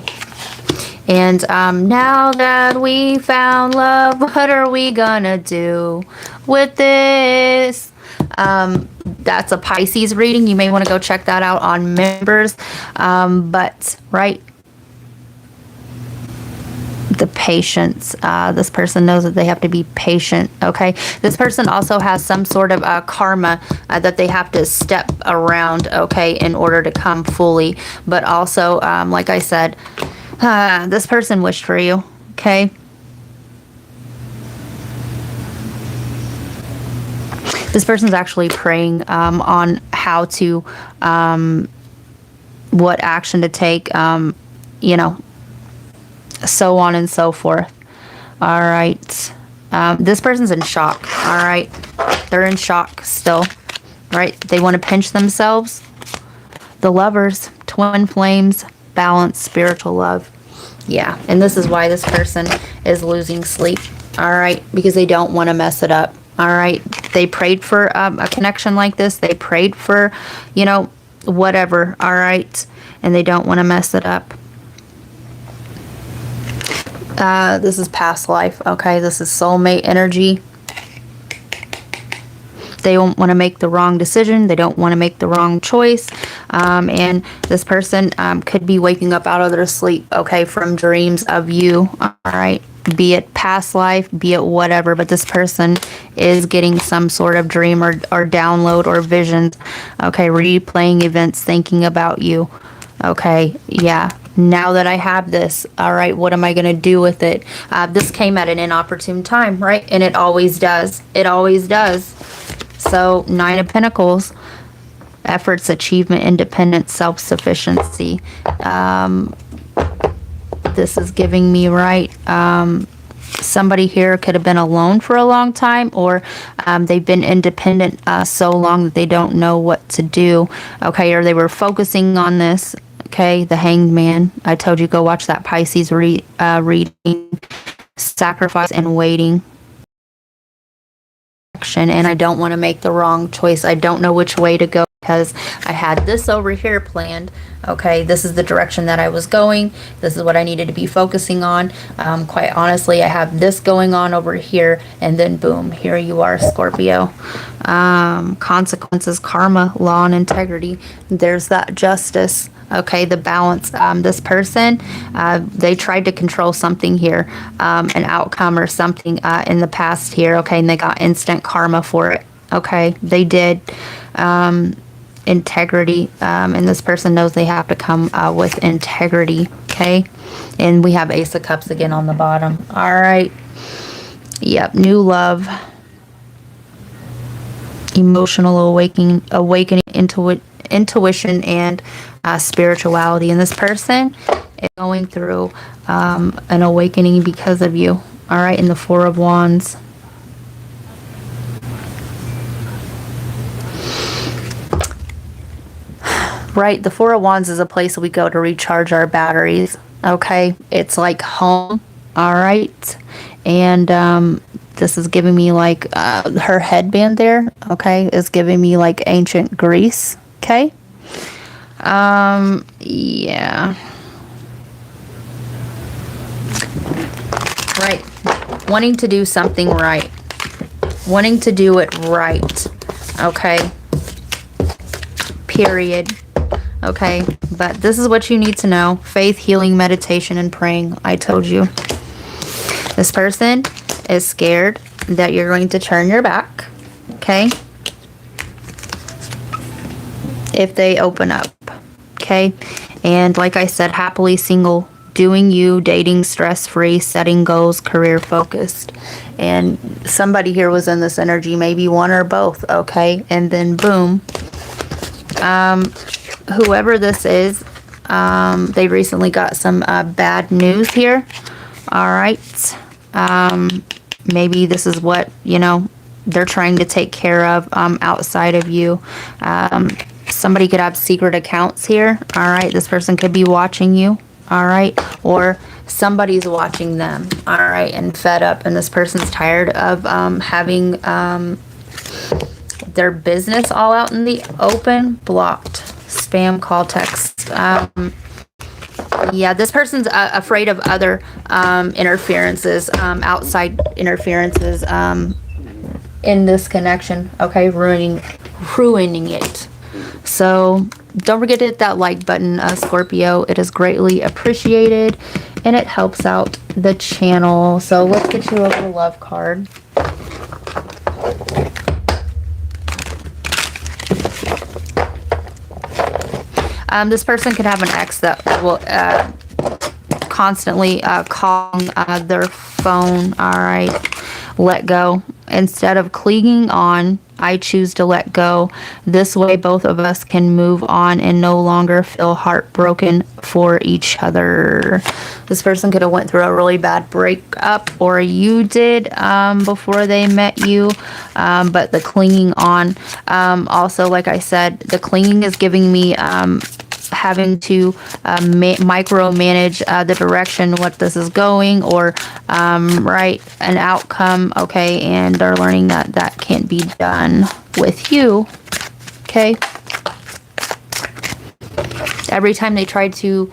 And now that we found love, what are we gonna do with this? That's a Pisces reading. You may want to go check that out on members. But, right, the patience. This person knows that they have to be patient, okay? This person also has some sort of karma that they have to step around, okay, in order to come fully. But also, like I said, this person wished for you, okay? This person's actually praying on how to, what action to take, you know, so on and so forth. All right. This person's in shock, all right? They're in shock still, right? They want to pinch themselves. The Lovers, twin flames, balance, spiritual love. Yeah, and this is why this person is losing sleep, all right, because they don't want to mess it up, all right? They prayed for a connection like this. They prayed for, you know, whatever, all right, and they don't want to mess it up. This is past life, okay? This is soulmate energy. They don't want to make the wrong decision. They don't want to make the wrong choice. And this person could be waking up out of their sleep, okay, from dreams of you, all right? Be it past life, be it whatever, but this person is getting some sort of dream or download or visions, okay? Replaying events, thinking about you, okay? Yeah. Now that I have this, all right, what am I going to do with it? This came at an inopportune time, right? And it always does. It always does. So 9 of Pentacles, efforts, achievement, independence, self-sufficiency. This is giving me, right, somebody here could have been alone for a long time, or they've been independent so long that they don't know what to do, okay, or they were focusing on this, okay, the Hanged Man. I told you, go watch that Pisces reading, sacrifice and waiting. And I don't want to make the wrong choice. I don't know which way to go because I had this over here planned. Okay, this is the direction that I was going. This is what I needed to be focusing on. Quite honestly, I have this going on over here, and then boom, here you are, Scorpio. Consequences, karma, law, and integrity. There's that justice. Okay, the balance. This person, they tried to control something here, an outcome or something in the past here. Okay, and they got instant karma for it. Okay, they did. Integrity, and this person knows they have to come with integrity. Okay, and we have Ace of Cups again on the bottom. All right. Yep, new love, emotional awakening, intuition, and spirituality. And this person is going through an awakening because of you. All right, in the Four of Wands. Right, the Four of Wands is a place we go to recharge our batteries. Okay, it's like home. All right, and this is giving me like her headband there. Okay, is giving me like ancient Greece. Okay, yeah, right. Wanting to do something right, wanting to do it right. Okay, period. Okay, but this is what you need to know. Faith, healing, meditation, and praying. I told you. This person is scared that you're going to turn your back. Okay? If they open up. Okay? And like I said, happily single, doing you, dating stress-free, setting goals, career focused. And somebody here was in this energy, maybe one or both. Okay? And then boom. Whoever this is, they recently got some bad news here. All right. Maybe this is what, you know, they're trying to take care of outside of you. Somebody could have secret accounts here. All right. This person could be watching you. All right. Or somebody's watching them. All right. And fed up. And this person's tired of having their business all out in the open. Blocked. Spam, call, text. Yeah, this person's afraid of other interferences, outside interferences in this connection. Okay, ruining it. So don't forget to hit that like button, Scorpio. It is greatly appreciated, and it helps out the channel. So let's get you over the love card. This person could have an ex that will constantly call their phone. All right, let go. Instead of clinging on, I choose to let go. This way, both of us can move on and no longer feel heartbroken for each other. This person could have went through a really bad breakup, or you did before they met you. But the clinging on, also, like I said, the clinging is giving me having to micromanage the direction what this is going, or right, an outcome. Okay, and they're learning that that can't be done with you. Okay, every time they try to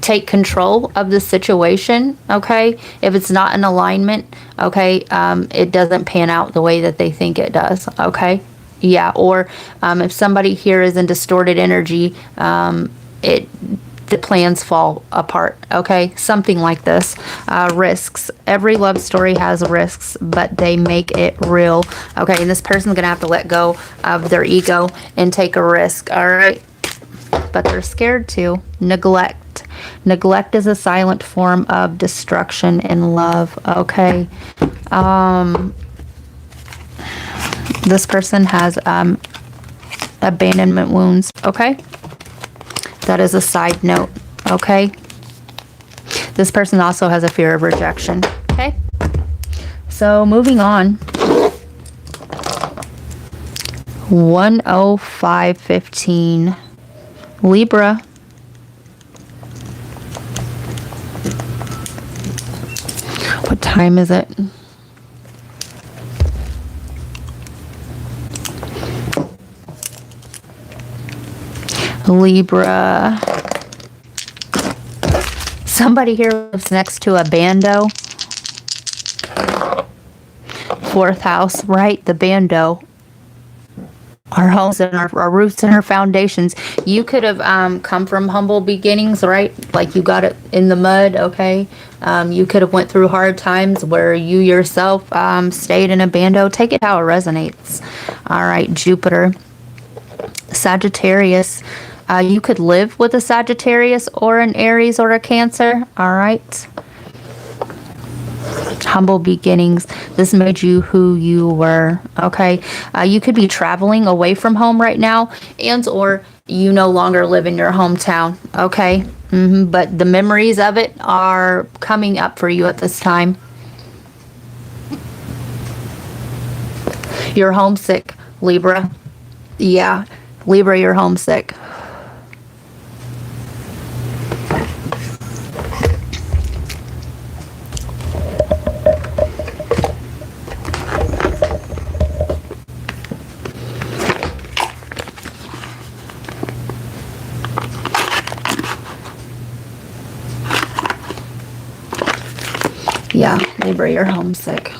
take control of the situation, okay, if it's not in alignment, okay, it doesn't pan out the way that they think it does. Okay, yeah, or if somebody here is in distorted energy, the plans fall apart. Okay, something like this. Risks. Every love story has risks, but they make it real. Okay, and this person's gonna have to let go of their ego and take a risk. All right, but they're scared to. Neglect. Neglect is a silent form of destruction in love. Okay. This person has abandonment wounds, okay? That is a side note, okay? This person also has a fear of rejection, okay? So moving on. 10515 Libra. What time is it? Libra. Somebody here lives next to a bando. Fourth house, right? The bando. Our homes and our roots and our foundations. You could have come from humble beginnings, right? Like you got it in the mud, okay? You could have went through hard times where you yourself stayed in a bando. Take it how it resonates. All right, Jupiter. Sagittarius. You could live with a Sagittarius or an Aries or a Cancer. All right. Humble beginnings. This made you who you were. Okay. You could be traveling away from home right now, and or you no longer live in your hometown. Okay. But the memories of it are coming up for you at this time. You're homesick, Libra. Yeah. Libra, you're homesick. Yeah, Libra, you're homesick.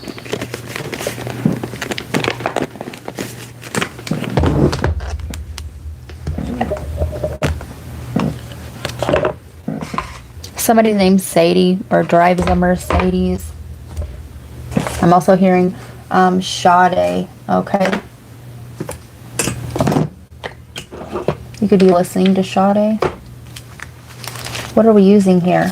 Somebody named Sadie or drives a Mercedes. I'm also hearing Sade, okay? You could be listening to Sade. What are we using here?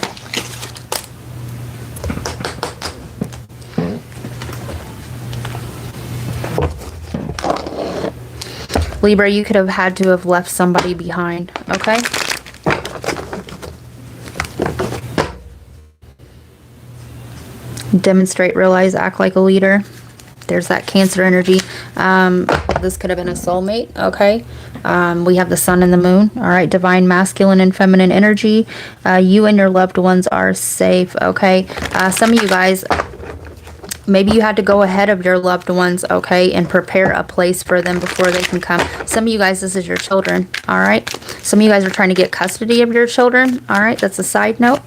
Libra, you could have had to have left somebody behind, okay? Demonstrate, realize, act like a leader. There's that Cancer energy. This could have been a soulmate, okay? We have the sun and the moon, all right? Divine masculine and feminine energy. You and your loved ones are safe, okay? Some of you guys, maybe you had to go ahead of your loved ones, okay, and prepare a place for them before they can come. Some of you guys, this is your children, all right? Some of you guys are trying to get custody of your children, all right? That's a side note.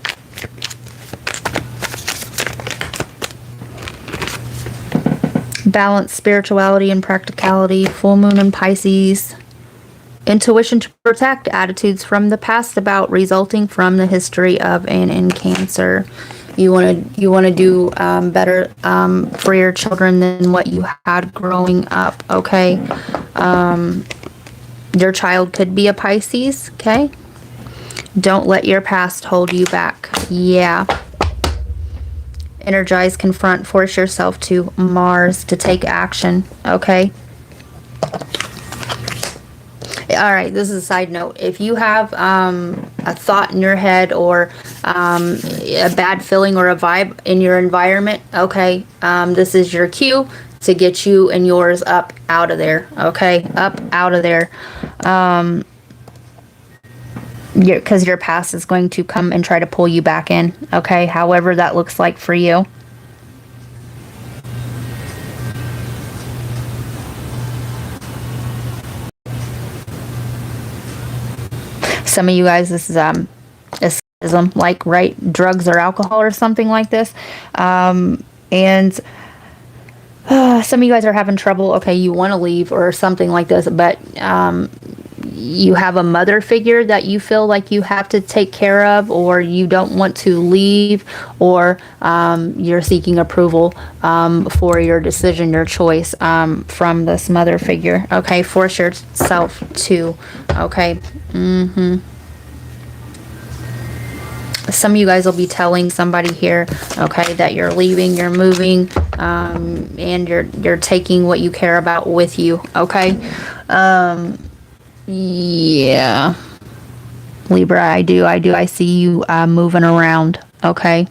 Balance, spirituality, and practicality. Full moon in Pisces. Intuition to protect. Attitudes from the past about resulting from the history of and in Cancer. You want to do better for your children than what you had growing up, okay? Your child could be a Pisces, okay? Don't let your past hold you back. Yeah. Energize, confront, force yourself to Mars to take action, okay? All right, this is a side note. If you have a thought in your head or a bad feeling or a vibe in your environment, okay, this is your cue to get you and yours up out of there, okay? Up out of there. Because your past is going to come and try to pull you back in, okay? However that looks like for you. Some of you guys, this is escapism, like, right, drugs or alcohol or something like this. And some of you guys are having trouble, okay, you want to leave or something like this, but you have a mother figure that you feel like you have to take care of, or you don't want to leave, or you're seeking approval for your decision, your choice from this mother figure. Okay, force yourself to. Okay. Some of you guys will be telling somebody here, okay, that you're leaving, you're moving, and you're taking what you care about with you, okay? Yeah, Libra, I see you moving around, okay?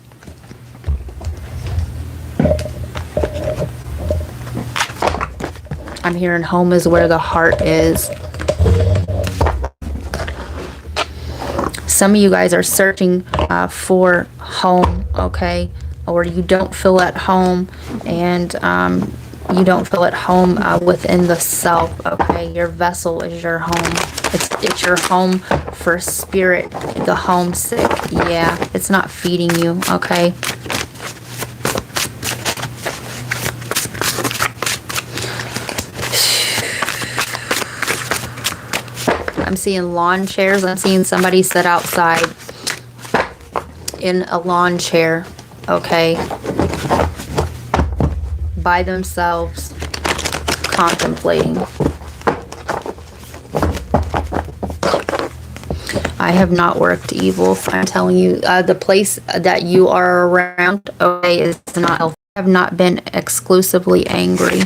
I'm hearing home is where the heart is. Some of you guys are searching for home, okay? Or you don't feel at home, and you don't feel at home within the self, okay? Your vessel is your home. It's your home for spirit, the homesick. Yeah, it's not feeding you, okay? I'm seeing lawn chairs. I'm seeing somebody sit outside in a lawn chair, okay? By themselves, contemplating. I have not worked evil. I'm telling you, the place that you are around, okay, is not healthy. I have not been exclusively angry.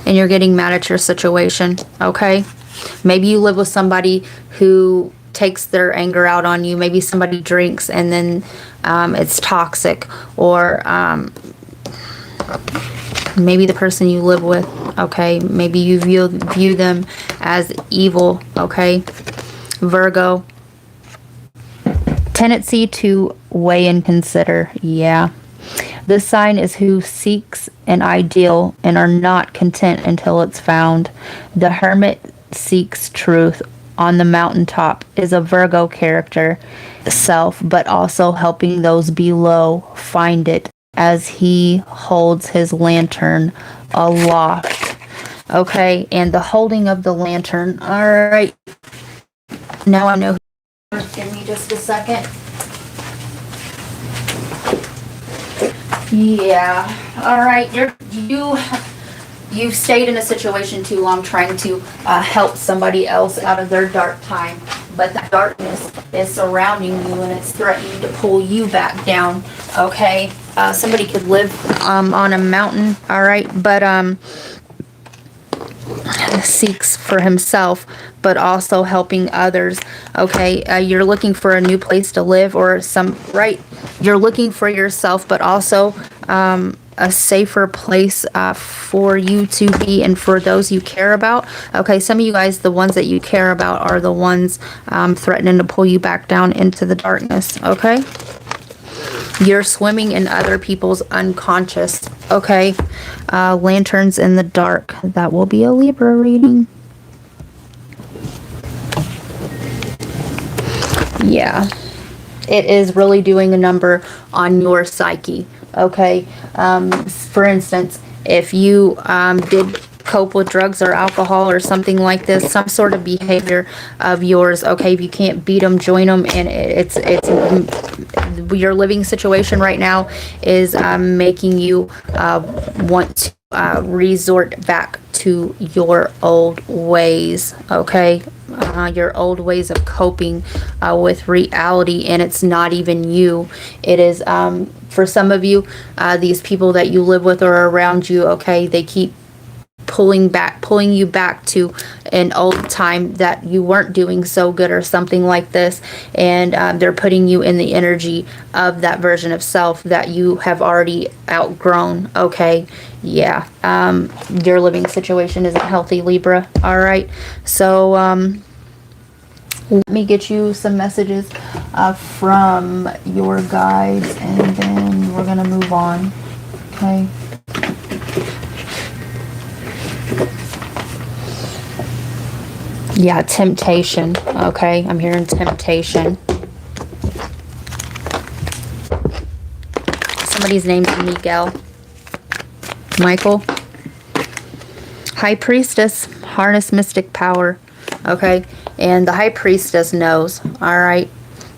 And you're getting mad at your situation, okay? Maybe you live with somebody who takes their anger out on you. Maybe somebody drinks and then it's toxic. Or maybe the person you live with, okay? Maybe you view them as evil, okay? Virgo. Tendency to weigh and consider, yeah. This sign is who seeks an ideal and are not content until it's found. The hermit seeks truth on the mountaintop is a Virgo character self, but also helping those below find it as he holds his lantern aloft. Okay, and the holding of the lantern. All right. Now I know. Give me just a second. Yeah. All right. You've stayed in a situation too long trying to help somebody else out of their dark time, but that darkness is surrounding you and it's threatening to pull you back down. Okay. Somebody could live on a mountain. All right, but seeks for himself, but also helping others. Okay, you're looking for a new place to live, or you're looking for yourself, but also a safer place for you to be and for those you care about. Okay, some of you guys, the ones that you care about are the ones threatening to pull you back down into the darkness. Okay, you're swimming in other people's unconscious. Okay, lanterns in the dark. That will be a Libra reading. Yeah, it is really doing a number on your psyche. Okay, for instance, if you did cope with drugs or alcohol or something like this, some sort of behavior of yours, okay, if you can't beat them, join them, and it's your living situation right now is making you want to resort back to your old ways, okay? Your old ways of coping with reality, and it's not even you. It is, for some of you, these people that you live with or around you, okay, they keep pulling you back to an old time that you weren't doing so good or something like this, and they're putting you in the energy of that version of self that you have already outgrown. Okay, yeah, your living situation isn't healthy, Libra. All right, so let me get you some messages from your guides, and then we're gonna move on. Okay. Yeah, temptation. Okay, I'm hearing temptation. Somebody's name's Miguel. Michael. High Priestess, harness mystic power. Okay, and the High Priestess knows. All right,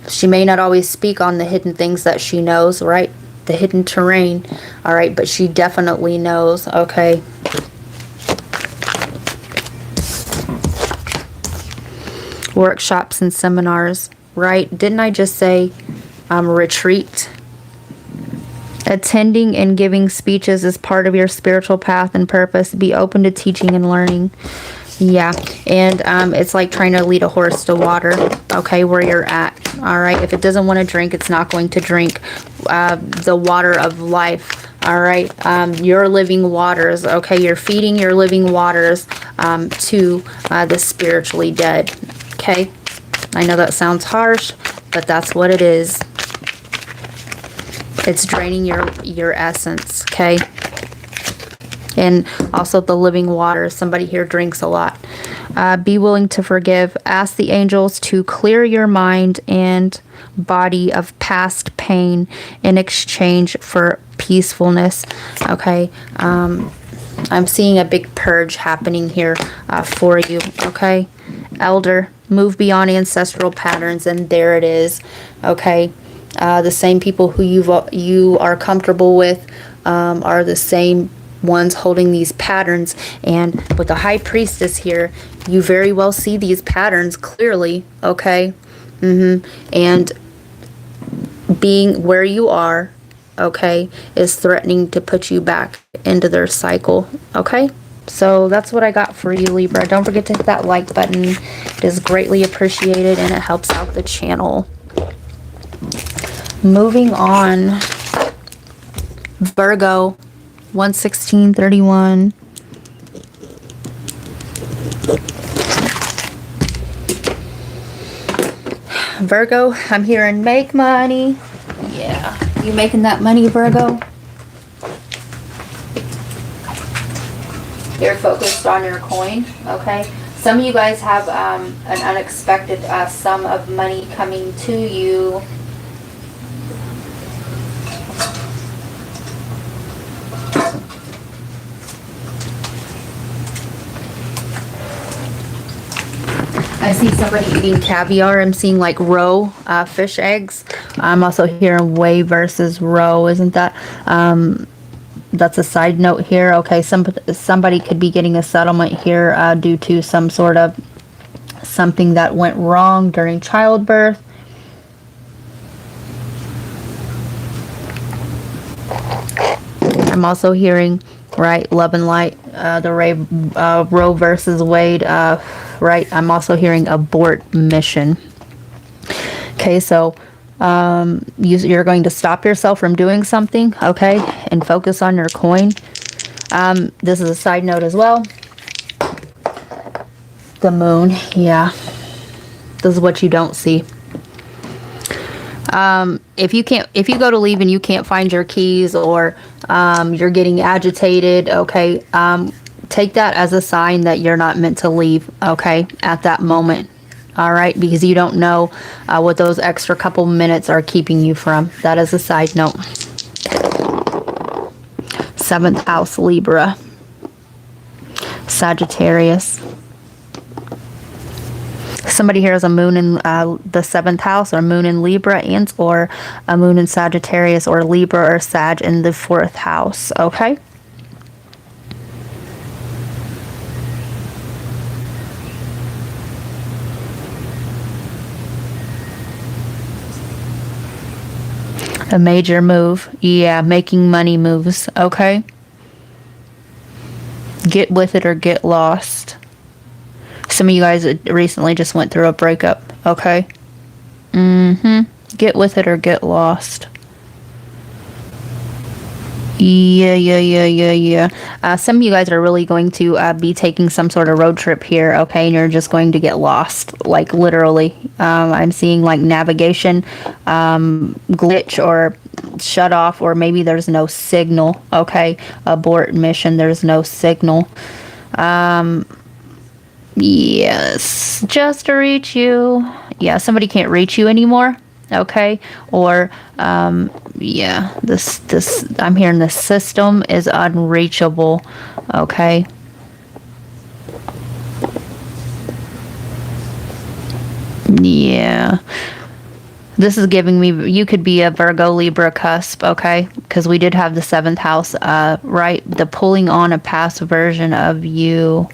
she may not always speak on the hidden things that she knows, right? The hidden terrain. All right, but she definitely knows. Okay. Workshops and seminars, right? Didn't I just say retreat? Attending and giving speeches is part of your spiritual path and purpose. Be open to teaching and learning. Yeah, and it's like trying to lead a horse to water, okay, where you're at, all right? If it doesn't want to drink, it's not going to drink the water of life, all right? Your living waters, okay? You're feeding your living waters to the spiritually dead, okay? I know that sounds harsh, but that's what it is. It's draining your essence, okay? And also the living water. Somebody here drinks a lot. Be willing to forgive. Ask the angels to clear your mind and body of past pain in exchange for peacefulness, okay? I'm seeing a big purge happening here for you, okay? Elder, move beyond ancestral patterns, and there it is, okay? The same people who you are comfortable with are the same ones holding these patterns. And with the High Priestess here, you very well see these patterns clearly, okay? And being where you are, okay, is threatening to put you back into their cycle, okay? So that's what I got for you, Libra. Don't forget to hit that like button. It is greatly appreciated and it helps out the channel. Moving on, Virgo, 11631. Virgo, I'm hearing make money. Yeah, you making that money, Virgo? You're focused on your coin, okay? Some of you guys have an unexpected sum of money coming to you. I see somebody eating caviar. I'm seeing like roe fish eggs. I'm also hearing whey versus roe. Isn't that? That's a side note here. Okay, somebody could be getting a settlement here due to some sort of something that went wrong during childbirth. I'm also hearing, right, love and light, the Roe versus Wade, right? I'm also hearing abort mission. Okay, so you're going to stop yourself from doing something, okay, and focus on your coin. This is a side note as well. The moon, yeah. This is what you don't see. If you go to leave and you can't find your keys, or you're getting agitated, okay, take that as a sign that you're not meant to leave, okay, at that moment. All right, because you don't know what those extra couple minutes are keeping you from. That is a side note. 7th house, Libra. Sagittarius. Somebody here has a moon in the 7th house, or moon in Libra, and or a moon in Sagittarius or Libra or Sag in the 4th house, okay? A major move. Yeah, making money moves, okay? Get with it or get lost. Some of you guys recently just went through a breakup, okay? Get with it or get lost. Yeah. Some of you guys are really going to be taking some sort of road trip here, okay? And you're just going to get lost, like literally. I'm seeing like navigation glitch or shut off, or maybe there's no signal, okay? Abort mission, there's no signal. Yes, just to reach you. Yeah, somebody can't reach you anymore, okay? Or yeah, this I'm hearing the system is unreachable, okay? Yeah, this is giving me, you could be a Virgo Libra cusp, okay? Because we did have the 7th house, right? The pulling on a past version of you.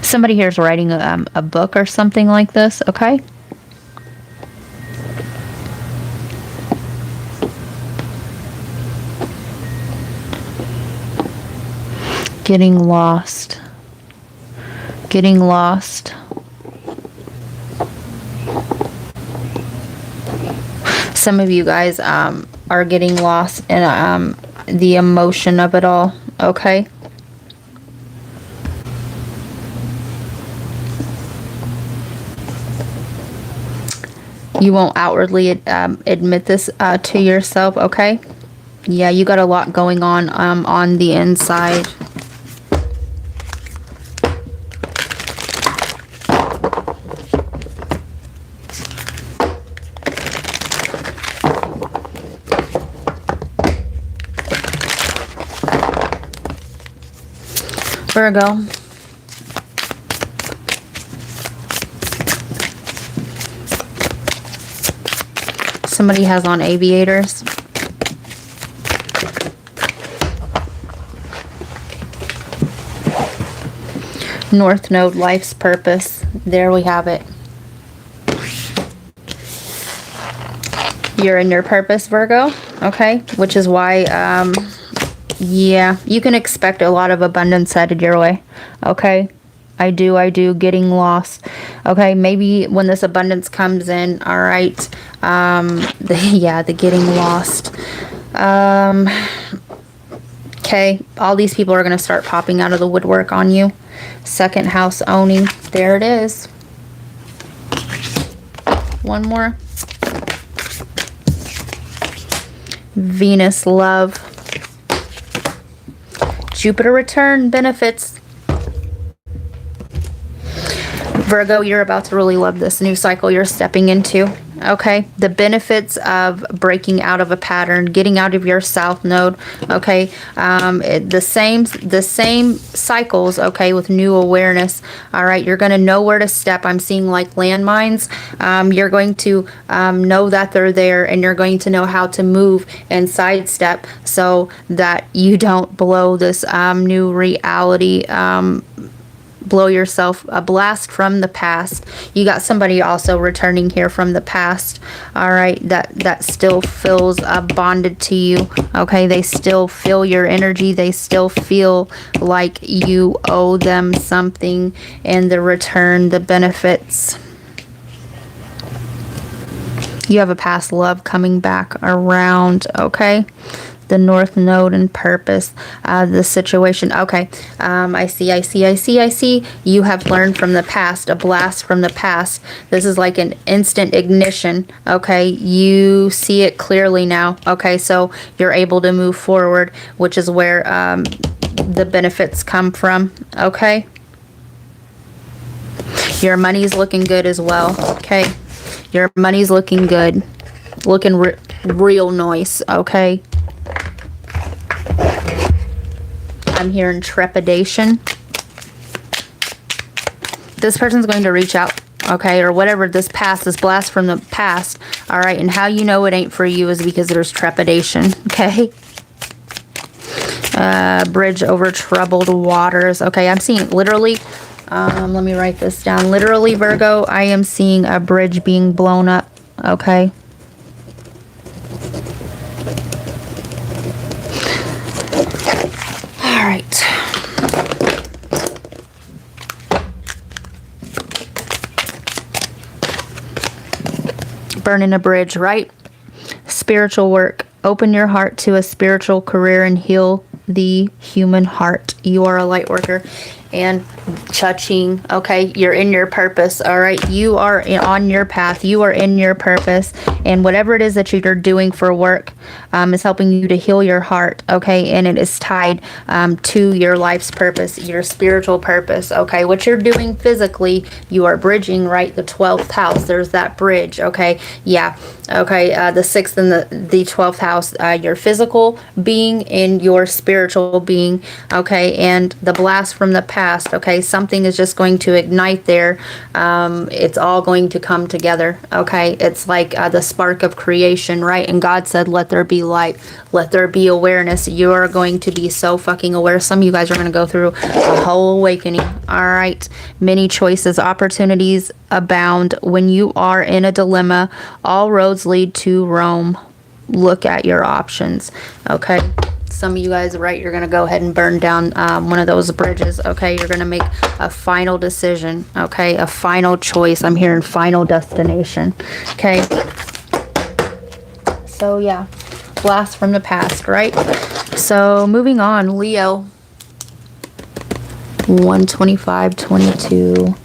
Somebody here is writing a book or something like this, okay? Getting lost. Getting lost. Some of you guys are getting lost in the emotion of it all, okay? You won't outwardly admit this to yourself, okay? Yeah, you got a lot going on the inside. Virgo. Somebody has on aviators. North Node, life's purpose. There we have it. You're in your purpose, Virgo. Okay, which is why yeah, you can expect a lot of abundance headed your way. Okay, I do. Getting lost. Okay, maybe when this abundance comes in, all right. The getting lost. Okay, all these people are going to start popping out of the woodwork on you. Second house owning. There it is. One more. Venus love. Jupiter return benefits. Virgo, you're about to really love this new cycle you're stepping into. Okay, the benefits of breaking out of a pattern, getting out of your south node. Okay, the same cycles. Okay, with new awareness. All right, you're going to know where to step. I'm seeing like landmines. You're going to know that they're there, and you're going to know how to move and sidestep so that you don't blow this new reality. Blow yourself a blast from the past. You got somebody also returning here from the past. All right, that still feels bonded to you. Okay, they still feel your energy. They still feel like you owe them something, and the return, the benefits. You have a past love coming back around. Okay, the North Node and purpose, the situation. Okay, I see. You have learned from the past, a blast from the past. This is like an instant ignition. Okay, you see it clearly now. Okay, so you're able to move forward, which is where the benefits come from. Okay, your money's looking good as well. Okay, your money's looking good, looking real nice. Okay, I'm hearing trepidation. This person's going to reach out, okay, or whatever this blast from the past, all right, and how you know it ain't for you is because there's trepidation, okay? Bridge over troubled waters. Okay, I'm seeing literally, let me write this down. Literally, Virgo, I am seeing a bridge being blown up, okay? All right. Burning a bridge, right? Spiritual work. Open your heart to a spiritual career and heal the human heart. You are a light worker. And cha-ching, okay, you're in your purpose, all right? You are on your path. You are in your purpose. And whatever it is that you're doing for work is helping you to heal your heart, okay? And it is tied to your life's purpose, your spiritual purpose, okay? What you're doing physically, you are bridging, right? The 12th house, there's that bridge, okay? Yeah, okay, the 6th and the 12th house, your physical being and your spiritual being, okay? And the blast from the past, okay, something is just going to ignite there. It's all going to come together, okay? It's like the spark of creation, right? And God said, let there be light, let there be awareness. You are going to be so fucking aware. Some of you guys are going to go through a whole awakening, all right? Many choices, opportunities abound. When you are in a dilemma, all roads lead to Rome. Look at your options, okay? some of you guys, right, you're going to go ahead and burn down one of those bridges, okay? You're going to make a final decision, okay? A final choice. I'm hearing final destination, okay? So, yeah, blast from the past, right? So, moving on, Leo. 12522.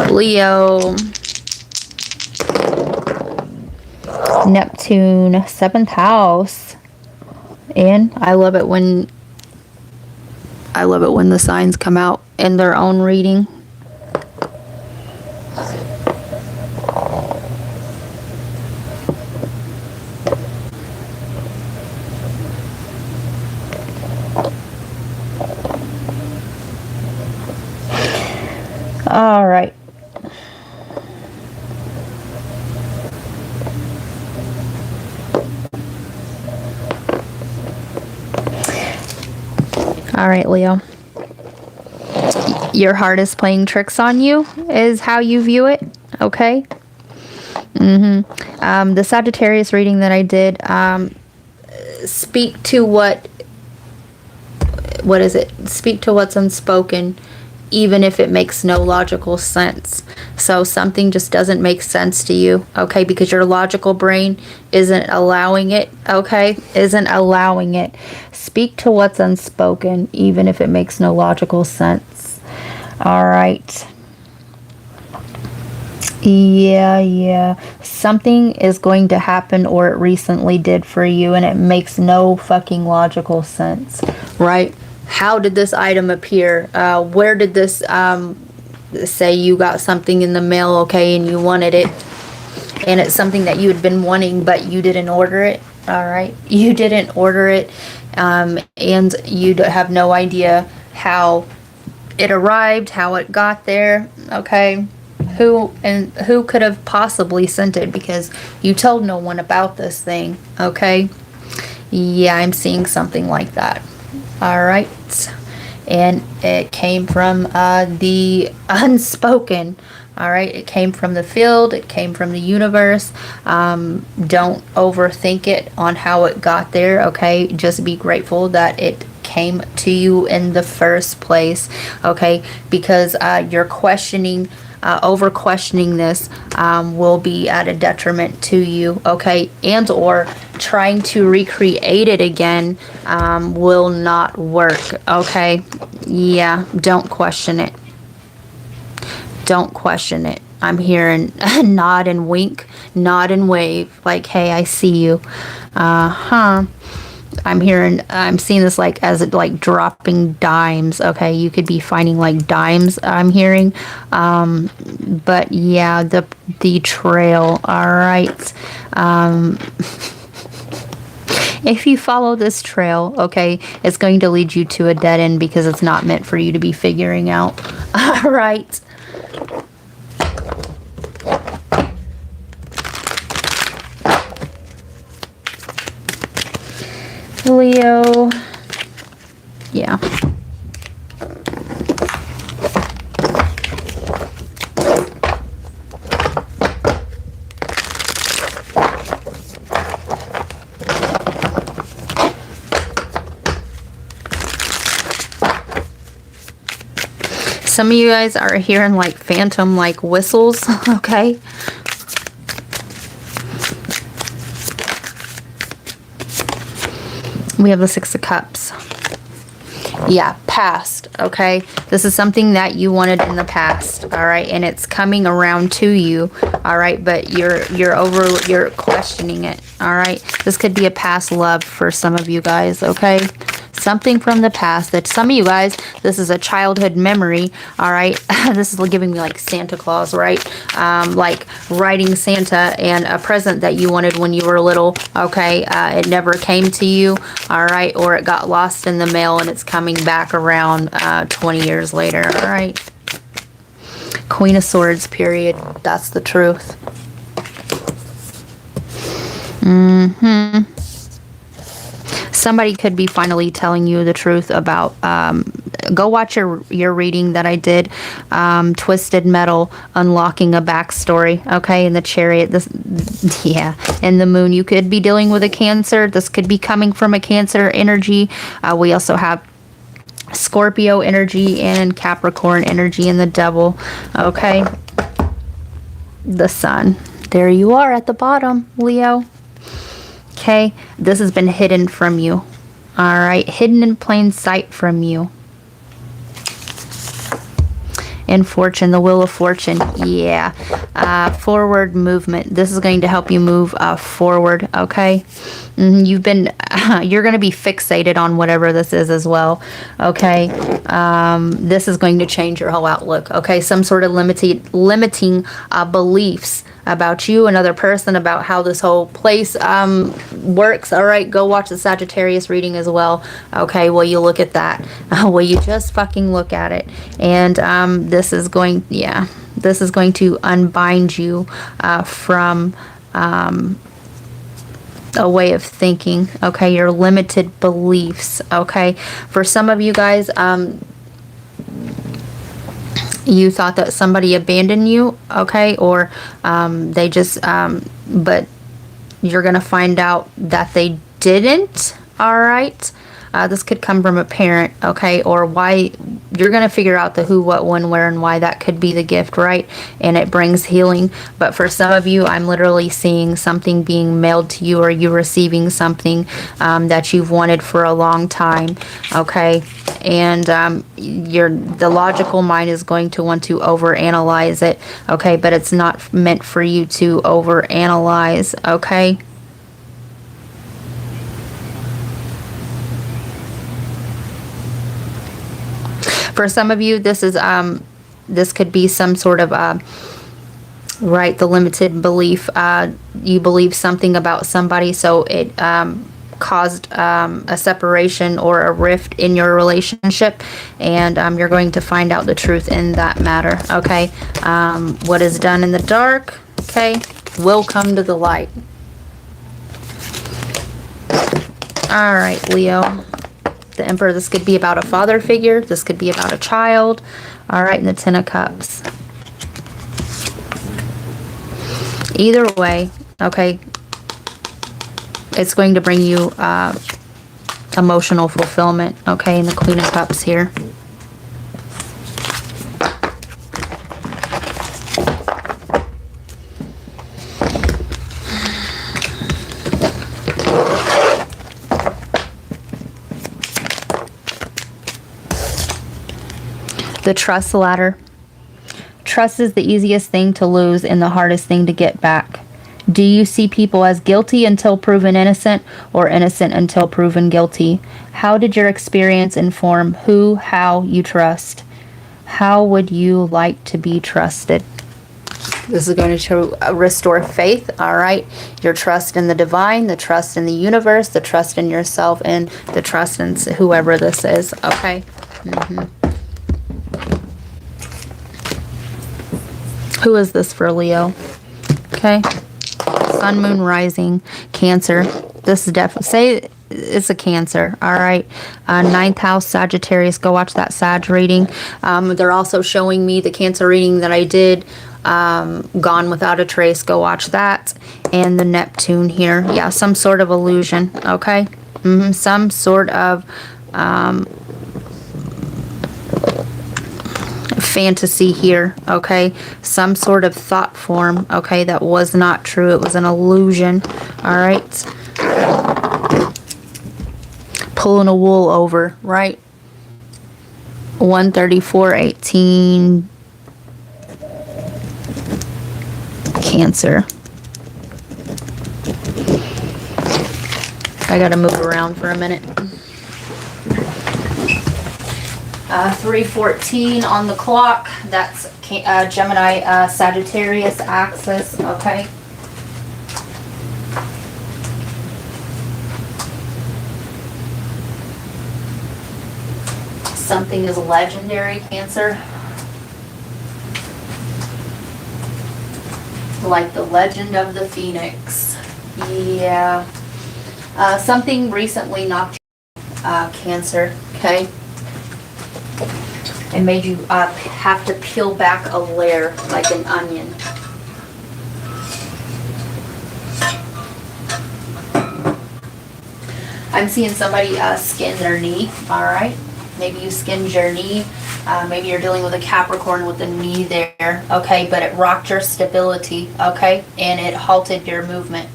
Leo, Neptune, 7th house, and I love it when the signs come out in their own reading. All right. All right, Leo. Your heart is playing tricks on you, is how you view it, okay? The Sagittarius reading that I did, speak to what is it? Speak to what's unspoken, even if it makes no logical sense. So something just doesn't make sense to you, okay? Because your logical brain isn't allowing it, okay? Isn't allowing it. Speak to what's unspoken, even if it makes no logical sense. All right. Yeah. Something is going to happen, or it recently did for you, and it makes no fucking logical sense, right? How did this item appear? Where did this, say you got something in the mail, okay, and you wanted it, and it's something that you had been wanting, but you didn't order it, all right? You didn't order it, and you have no idea how it arrived, how it got there, okay? Who could have possibly sent it, because you told no one about this thing, okay? Yeah, I'm seeing something like that. All right, and it came from the unspoken. All right, it came from the field, it came from the universe. Don't overthink it on how it got there, okay? Just be grateful that it came to you in the first place, okay? Because you're questioning, over questioning this will be at a detriment to you, okay? And or trying to recreate it again will not work, okay? Yeah, don't question it. Don't question it. I'm hearing nod and wink, nod and wave, like, hey, I see you. I'm seeing this like as like dropping dimes, okay? You could be finding like dimes, I'm hearing. But yeah, the trail, all right. If you follow this trail, okay, it's going to lead you to a dead end because it's not meant for you to be figuring out. All right. Leo. Yeah. Some of you guys are hearing like phantom like whistles, okay? We have the Six of Cups. Yeah, past, okay? This is something that you wanted in the past, all right? And it's coming around to you, all right? But you're questioning it, all right? This could be a past love for some of you guys, okay? Something from the past that some of you guys, this is a childhood memory, all right? This is giving me like Santa Claus, right? Like writing Santa and a present that you wanted when you were little, okay? It never came to you, all right? Or it got lost in the mail and it's coming back around 20 years later, all right? Queen of Swords, period. That's the truth. Somebody could be finally telling you the truth about go watch your reading that I did, Twisted Metal, Unlocking a Backstory, okay, in the Chariot, this, yeah, in the Moon. You could be dealing with a Cancer. This could be coming from a Cancer energy. We also have Scorpio energy and Capricorn energy in the Devil, okay. The Sun. There you are at the bottom, Leo. Okay, this has been hidden from you. All right, hidden in plain sight from you. And Fortune, the Wheel of Fortune. Yeah. Forward movement. This is going to help you move forward, okay? You've been, you're going to be fixated on whatever this is as well, okay? This is going to change your whole outlook, okay? Some sort of limiting beliefs about you, another person, about how this whole place works. All right, go watch the Sagittarius reading as well. Okay, well, you look at that. Well, you just fucking look at it. And this is going, yeah, this is going to unbind you from a way of thinking, okay, your limited beliefs, okay. For some of you guys, you thought that somebody abandoned you, okay, or they just, but you're going to find out that they didn't, all right. This could come from a parent, okay, or why. You're going to figure out the who, what, when, where, and why. That could be the gift, right? And it brings healing. But for some of you, I'm literally seeing something being mailed to you, or you receiving something that you've wanted for a long time, okay? And the logical mind is going to want to overanalyze it, okay? But it's not meant for you to overanalyze, okay? For some of you, this is this could be some sort of right, the limited belief. You believe something about somebody, so it caused a separation or a rift in your relationship, and you're going to find out the truth in that matter, okay? What is done in the dark, okay, will come to the light. All right, Leo. The Emperor, this could be about a father figure. This could be about a child. All right, and the Ten of Cups. Either way, okay, it's going to bring you emotional fulfillment, okay, and the Queen of Cups here. The Trust ladder. Trust is the easiest thing to lose and the hardest thing to get back. Do you see people as guilty until proven innocent, or innocent until proven guilty? How did your experience inform how you trust? How would you like to be trusted? This is going to restore faith, all right? Your trust in the divine, the trust in the universe, the trust in yourself, and the trust in whoever this is, okay? Who is this for, Leo? Okay. Sun, Moon, Rising, Cancer. This is definitely, say it's a Cancer, all right? 9th house, Sagittarius. Go watch that Sag reading. They're also showing me the Cancer reading that I did, Gone Without a Trace. Go watch that. And the Neptune here. Yeah, some sort of illusion, okay? Some sort of fantasy here, okay? Some sort of thought form, okay, that was not true. It was an illusion, all right? Pulling a wool over, right? 134:18 Cancer. I gotta move around for a minute. 3:14 on the clock. That's Gemini Sagittarius axis, okay? Something is legendary, Cancer. Like the legend of the Phoenix. Yeah. Something recently knocked Cancer, okay? It made you have to peel back a layer like an onion. I'm seeing somebody skin their knee, all right? Maybe you skinned your knee. Maybe you're dealing with a Capricorn with the knee there, okay? But it rocked your stability, okay? And it halted your movement.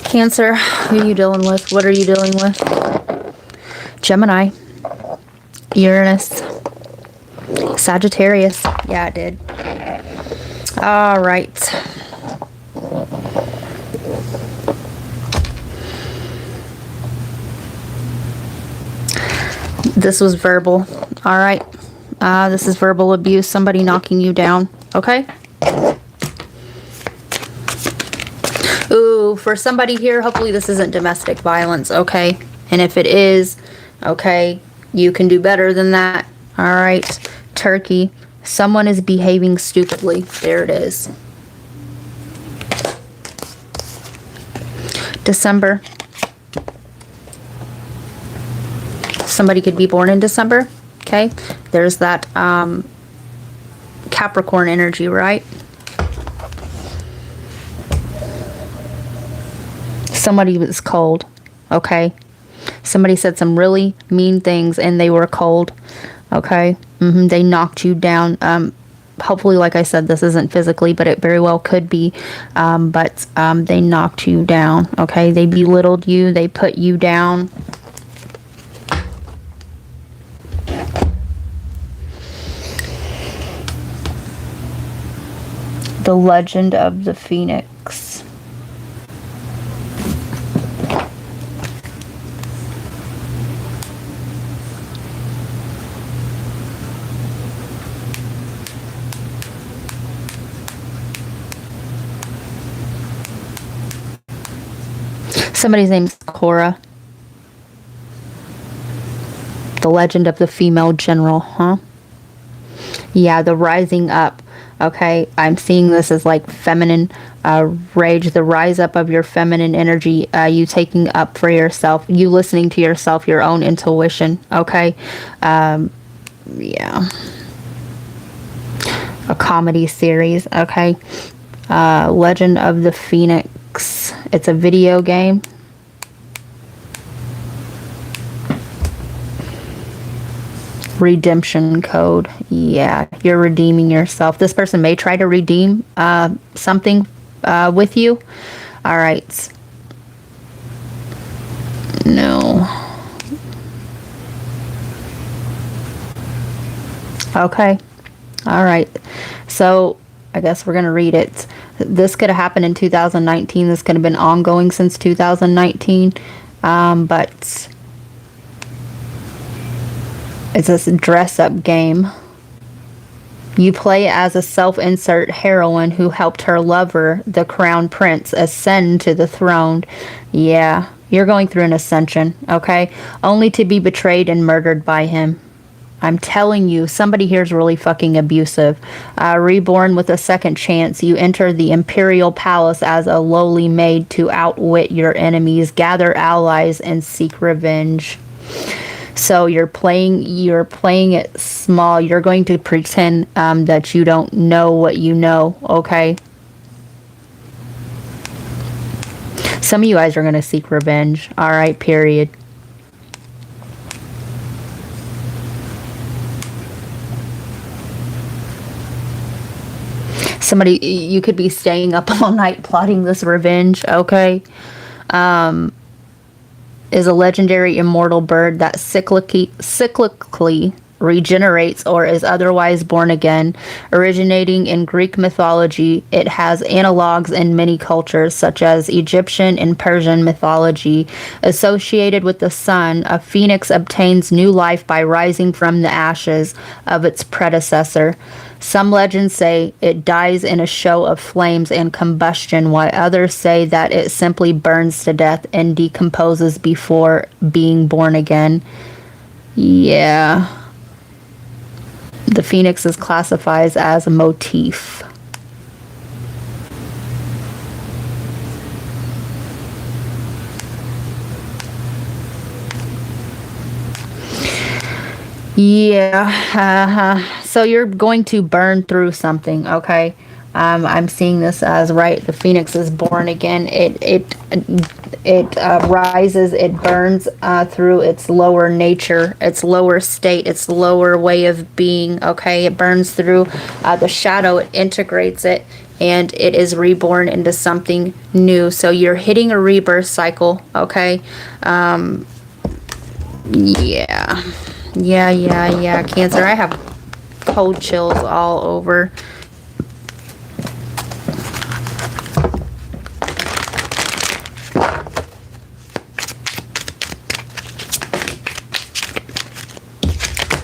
Cancer, who are you dealing with? What are you dealing with? Gemini, Uranus, Sagittarius. Yeah, it did. All right. This was verbal. All right. This is verbal abuse. Somebody knocking you down. Okay. Ooh, for somebody here, hopefully this isn't domestic violence, okay? And if it is, okay, you can do better than that. All right, Turkey, someone is behaving stupidly. There it is. December. Somebody could be born in December, okay? There's that Capricorn energy, right? Somebody was cold, okay? Somebody said some really mean things and they were cold, okay? They knocked you down. Hopefully, like I said, this isn't physically, but it very well could be. But they knocked you down, okay? They belittled you. They put you down. The Legend of the Phoenix. Somebody's name's Cora. The Legend of the Female General, huh? Yeah, the rising up. Okay, I'm seeing this as like feminine rage, the rise up of your feminine energy, you taking up for yourself, you listening to yourself, your own intuition, okay? Yeah. A comedy series, okay? Legend of the Phoenix. It's a video game. Redemption code. Yeah, you're redeeming yourself. This person may try to redeem something with you. All right. No. Okay. All right. So I guess we're going to read it. This could have happened in 2019. This could have been ongoing since 2019. But it's a dress-up game. You play as a self-insert heroine who helped her lover, the crown prince, ascend to the throne. Yeah, you're going through an ascension, okay? Only to be betrayed and murdered by him. I'm telling you, somebody here is really fucking abusive. Reborn with a second chance, you enter the imperial palace as a lowly maid to outwit your enemies, gather allies, and seek revenge. So you're playing it small. You're going to pretend that you don't know what you know, okay? Some of you guys are going to seek revenge, all right, period. Somebody, you could be staying up all night plotting this revenge, okay? Is a legendary immortal bird that cyclically regenerates or is otherwise born again. Originating in Greek mythology, it has analogs in many cultures such as Egyptian and Persian mythology. Associated with the sun, a phoenix obtains new life by rising from the ashes of its predecessor. Some legends say it dies in a show of flames and combustion, while others say that it simply burns to death and decomposes before being born again. Yeah. The phoenix is classified as a motif. Yeah. So you're going to burn through something, okay? I'm seeing this as, right, the phoenix is born again. It rises, it burns through its lower nature, its lower state, its lower way of being, okay? It burns through the shadow, it integrates it, and it is reborn into something new. So you're hitting a rebirth cycle, okay? Yeah. Yeah, Cancer. I have cold chills all over.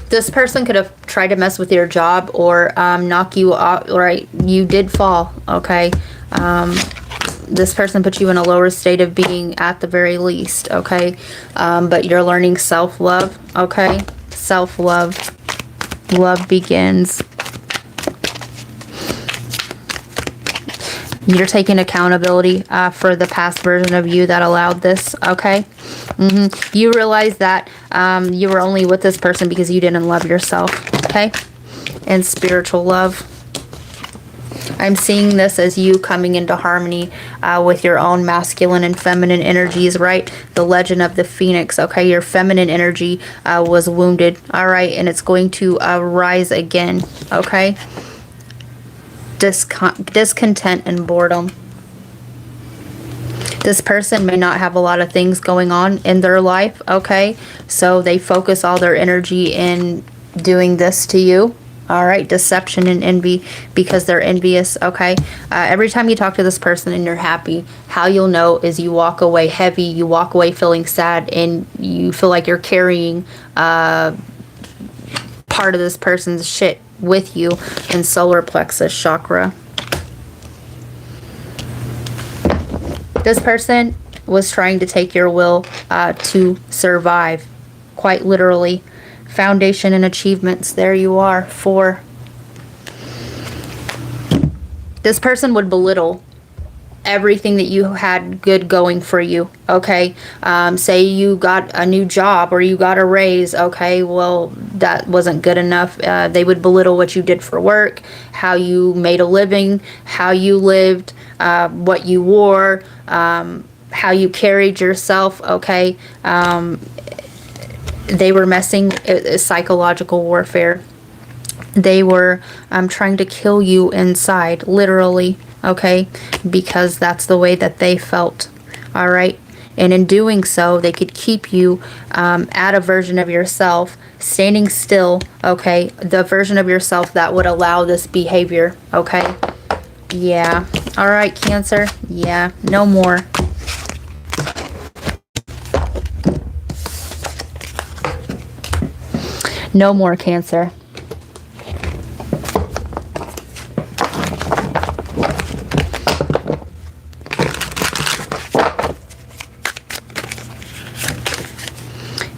This person could have tried to mess with your job or knock you off, right? You did fall, okay? This person put you in a lower state of being at the very least, okay? But you're learning self-love, okay? Self-love. Love begins. You're taking accountability for the past version of you that allowed this, okay? You realize that you were only with this person because you didn't love yourself, okay? And spiritual love. I'm seeing this as you coming into harmony with your own masculine and feminine energies, right? The legend of the phoenix, okay? Your feminine energy was wounded, all right? And it's going to rise again, okay? Discontent and boredom. This person may not have a lot of things going on in their life, okay? So they focus all their energy in doing this to you. All right, deception and envy because they're envious, okay? Every time you talk to this person and you're happy, how you'll know is you walk away heavy, you walk away feeling sad, and you feel like you're carrying part of this person's shit with you in solar plexus chakra. This person was trying to take your will to survive, quite literally. Foundation and achievements. There you are. 4. This person would belittle everything that you had good going for you, okay? Say you got a new job or you got a raise, okay? Well, that wasn't good enough. They would belittle what you did for work, how you made a living, how you lived, what you wore, how you carried yourself, okay? They were messing psychological warfare. They were trying to kill you inside, literally, okay? Because that's the way that they felt, all right? And in doing so, they could keep you at a version of yourself, standing still, okay? The version of yourself that would allow this behavior, okay? Yeah. All right, Cancer. Yeah, no more. No more, Cancer.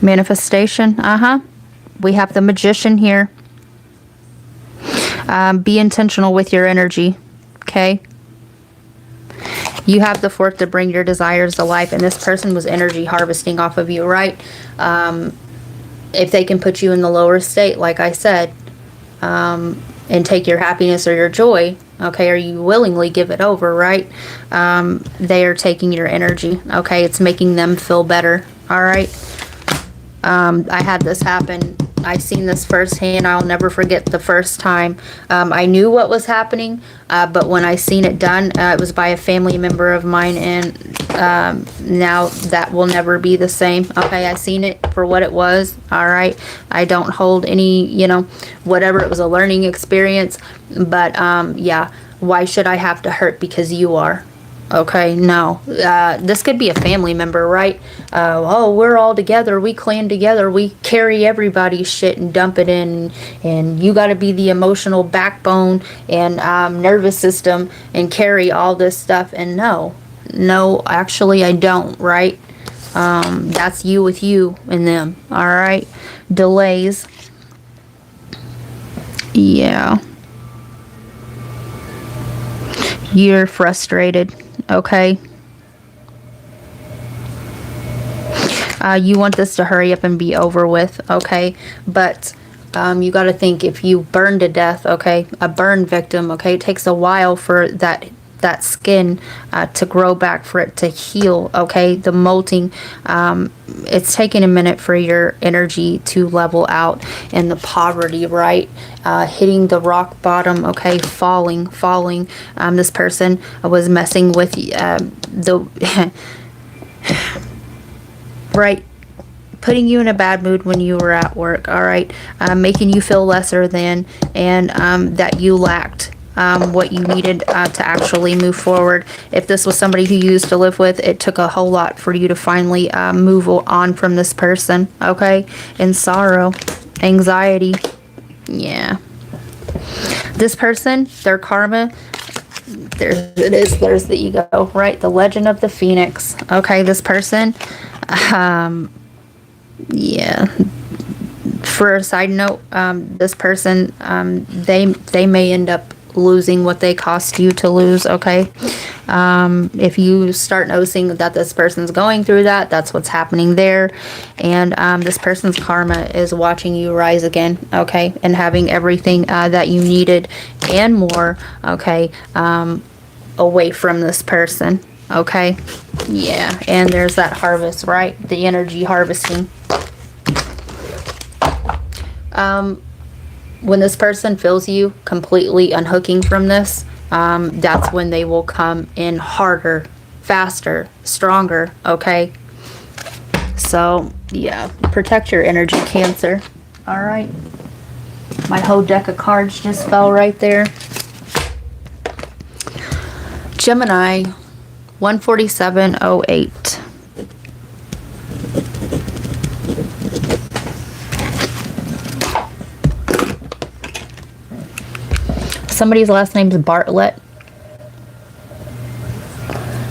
Manifestation. We have the Magician here. Be intentional with your energy, okay? You have the force to bring your desires to life, and this person was energy harvesting off of you, right? If they can put you in the lower state, like I said, and take your happiness or your joy, okay, or you willingly give it over, right? They are taking your energy, okay? It's making them feel better, all right? I had this happen. I seen this firsthand. I'll never forget the first time. I knew what was happening, but when I seen it done, it was by a family member of mine, and now that will never be the same. Okay, I seen it for what it was. All right, I don't hold any, whatever. It was a learning experience, but yeah, why should I have to hurt because you are? Okay, no. This could be a family member, right? Oh, we're all together. We clan together. We carry everybody's shit and dump it in. And you got to be the emotional backbone and nervous system and carry all this stuff. And no, actually I don't, right? That's you with you and them, all right? Delays. Yeah. You're frustrated, okay? You want this to hurry up and be over with, okay? But you got to think, if you burn to death, okay, a burn victim, okay, it takes a while for that skin to grow back, for it to heal, okay? The molting, it's taking a minute for your energy to level out, and the poverty, right? Hitting the rock bottom, okay? Falling. This person was messing with the right, putting you in a bad mood when you were at work, all right? Making you feel lesser than, and that you lacked what you needed to actually move forward. If this was somebody who you used to live with, it took a whole lot for you to finally move on from this person, okay? And sorrow, anxiety, yeah. This person, their karma, there's the ego, right? The legend of the phoenix, okay? This person, yeah. For a side note, this person, they may end up losing what they cost you to lose, okay? If you start noticing that this person's going through that, that's what's happening there. And this person's karma is watching you rise again, okay? And having everything that you needed and more, okay, away from this person, okay? Yeah, and there's that harvest, right? The energy harvesting. When this person feels you completely unhooking from this, that's when they will come in harder, faster, stronger, okay? So, yeah, protect your energy, Cancer. All right. My whole deck of cards just fell right there. Gemini, 14708. Somebody's last name is Bartlett.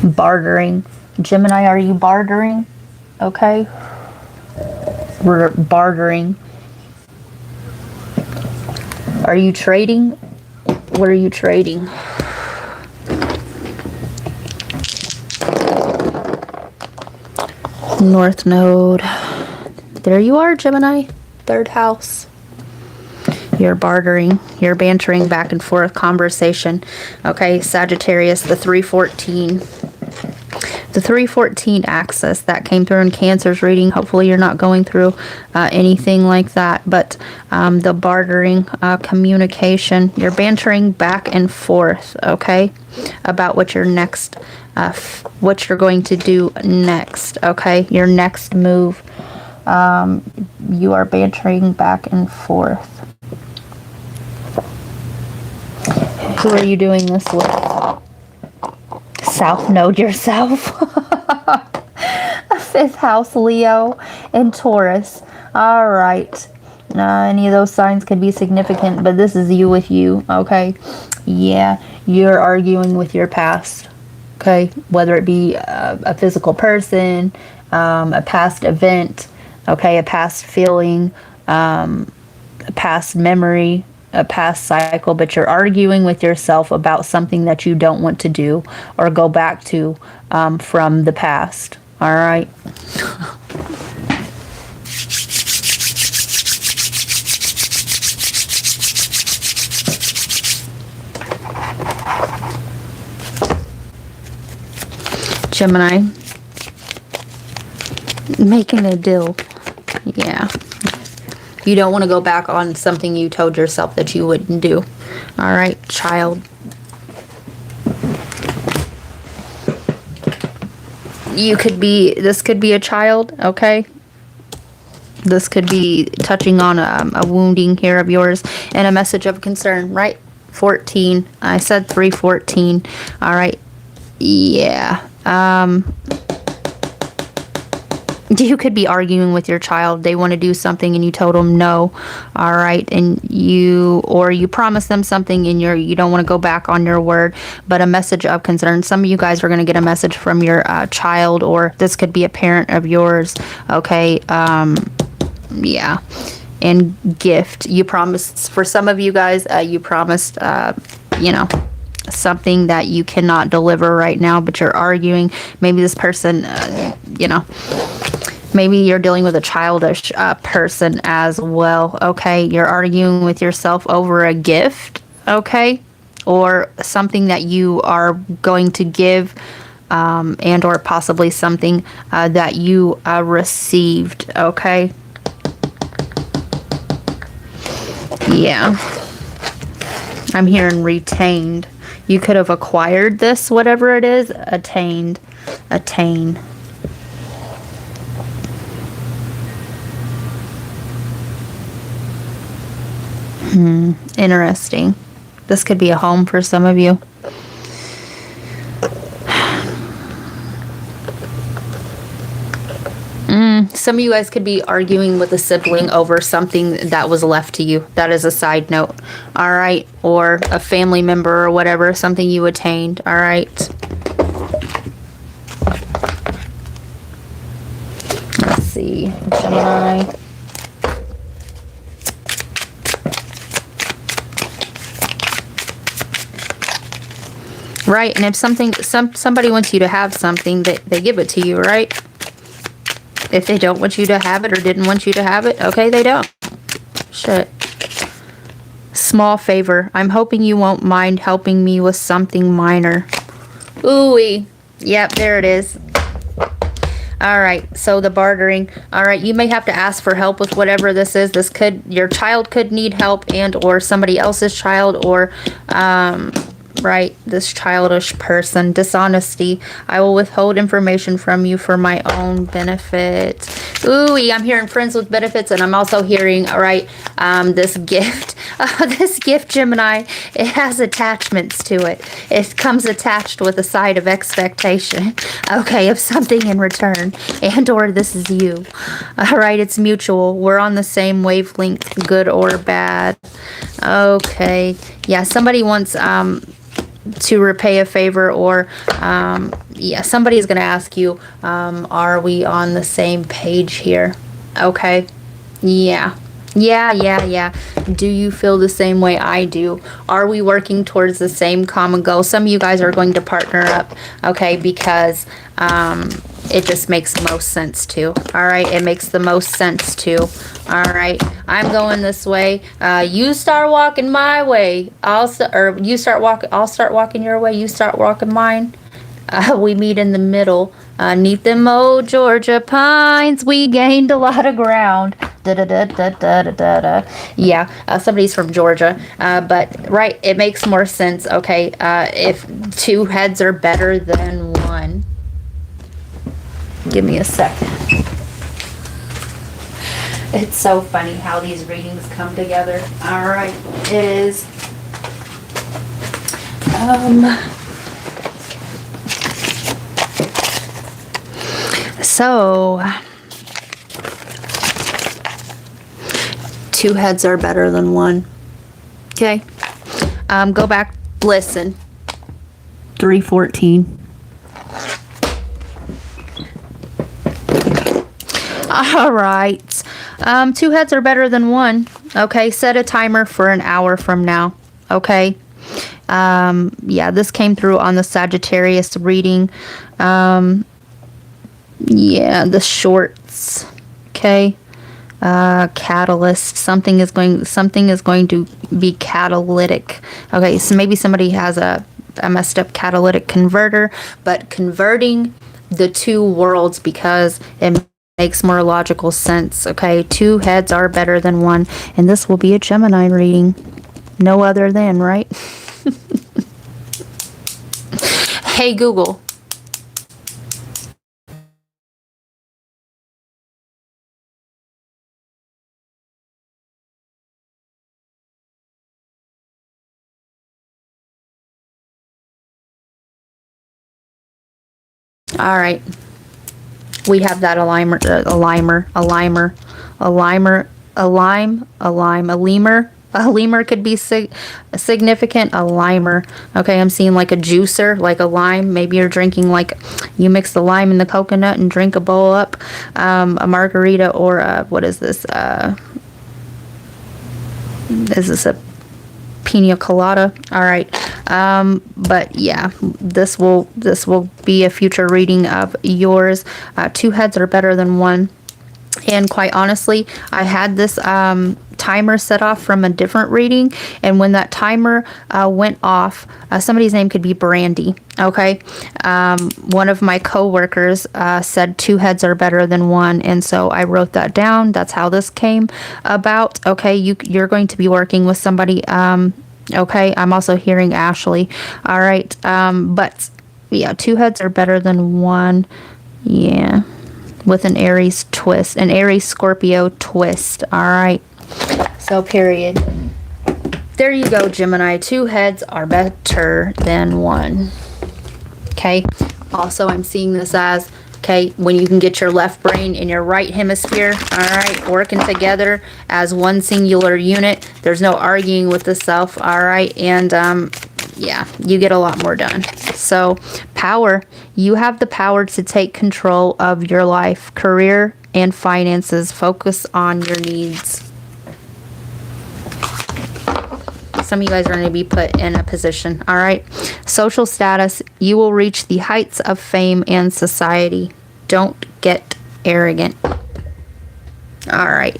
Bartering. Gemini, are you bartering? Okay. We're bartering. Are you trading? What are you trading? North Node. There you are, Gemini. Third house. You're bartering. You're bantering back and forth conversation. Okay, Sagittarius, the 314. The 314 axis that came through in Cancer's reading. Hopefully you're not going through anything like that. But the bartering, communication. You're bantering back and forth, okay? About what your next, what you're going to do next, okay? Your next move. You are bantering back and forth. Who are you doing this with? South Node yourself. Fifth house, Leo and Taurus. All right. Any of those signs could be significant, but this is you with you, okay? Yeah, you're arguing with your past, okay? Whether it be a physical person, a past event, okay? A past feeling, a past memory, a past cycle, but you're arguing with yourself about something that you don't want to do or go back to from the past. All right. Gemini, making a deal. Yeah. You don't want to go back on something you told yourself that you wouldn't do. All right, child. This could be a child, okay? This could be touching on a wounding here of yours and a message of concern, right? 14. I said 314. All right. Yeah. You could be arguing with your child. They want to do something and you told them no. All right. And you promised them something and you don't want to go back on your word, but a message of concern. Some of you guys are going to get a message from your child, or this could be a parent of yours. Okay. Yeah. and gift. You promised, for some of you guys, you promised, you know, something that you cannot deliver right now, but you're arguing. Maybe this person, you know, maybe you're dealing with a childish person as well, okay? You're arguing with yourself over a gift, okay? Or something that you are going to give, and or possibly something that you received, okay? Yeah. I'm hearing retained. You could have acquired this, whatever it is. Attained. Attain. Interesting. This could be a home for some of you. Some of you guys could be arguing with a sibling over something that was left to you. That is a side note. All right. Or a family member or whatever, something you attained. All right. Let's see. Gemini. Right. And if somebody wants you to have something, they give it to you, right? If they don't want you to have it or didn't want you to have it, okay, they don't. Shit. Small favor. I'm hoping you won't mind helping me with something minor. Ooh-wee. Yep, there it is. All right, so the bartering. All right, you may have to ask for help with whatever this is. Your child could need help, and or somebody else's child, or right, this childish person. Dishonesty. I will withhold information from you for my own benefit. Ooh, I'm hearing friends with benefits, and I'm also hearing, all right, this gift. This gift, Gemini, it has attachments to it. It comes attached with a side of expectation, okay, of something in return, and or this is you. All right, it's mutual. We're on the same wavelength, good or bad. Okay, yeah, somebody wants to repay a favor, or yeah, somebody is going to ask you, are we on the same page here? Okay, yeah. Do you feel the same way I do? Are we working towards the same common goal? Some of you guys are going to partner up, okay, because it just makes most sense to. All right, it makes the most sense to. All right, I'm going this way. You start walking my way. I'll start walking your way. You start walking mine. We meet in the middle. Neath them old Georgia pines, we gained a lot of ground. Yeah, somebody's from Georgia, but right, it makes more sense. Okay, if two heads are better than one. Give me a second. It's so funny how these readings come together. All right, it is. So, two heads are better than one. Okay. Go back, listen. 314. All right. Two heads are better than one. Okay. Set a timer for an hour from now. Okay. Yeah, this came through on the Sagittarius reading. Yeah, the shorts. Okay. Catalyst. Something is going to be catalytic. Okay, so maybe somebody has a messed up catalytic converter, but converting the two worlds because it makes more logical sense. Okay, two heads are better than one, and this will be a Gemini reading. No other than, right? Hey Google. All right. We have that a lemur. A lemur could be significant. A limer. Okay, I'm seeing like a juicer, like a lime. Maybe you're drinking, like you mix the lime and the coconut and drink a bowl up. A margarita, or what is this? Is this a pina colada? All right. But yeah, this will be a future reading of yours. Two heads are better than one. And quite honestly, I had this timer set off from a different reading, and when that timer went off, somebody's name could be Brandy. Okay, one of my coworkers said two heads are better than one, and so I wrote that down. That's how this came about. Okay, you're going to be working with somebody. Okay, I'm also hearing Ashley. All right, but yeah, two heads are better than one. Yeah. With an Aries twist, an Aries Scorpio twist. All right. So period. There you go, Gemini. Two heads are better than one. Okay. Also, I'm seeing this as, okay, when you can get your left brain and your right hemisphere, all right, working together as one singular unit. There's no arguing with the self, all right, and yeah, you get a lot more done. So, power. You have the power to take control of your life, career, and finances. Focus on your needs. Some of you guys are going to be put in a position, all right? Social status. You will reach the heights of fame and society. Don't get arrogant. All right.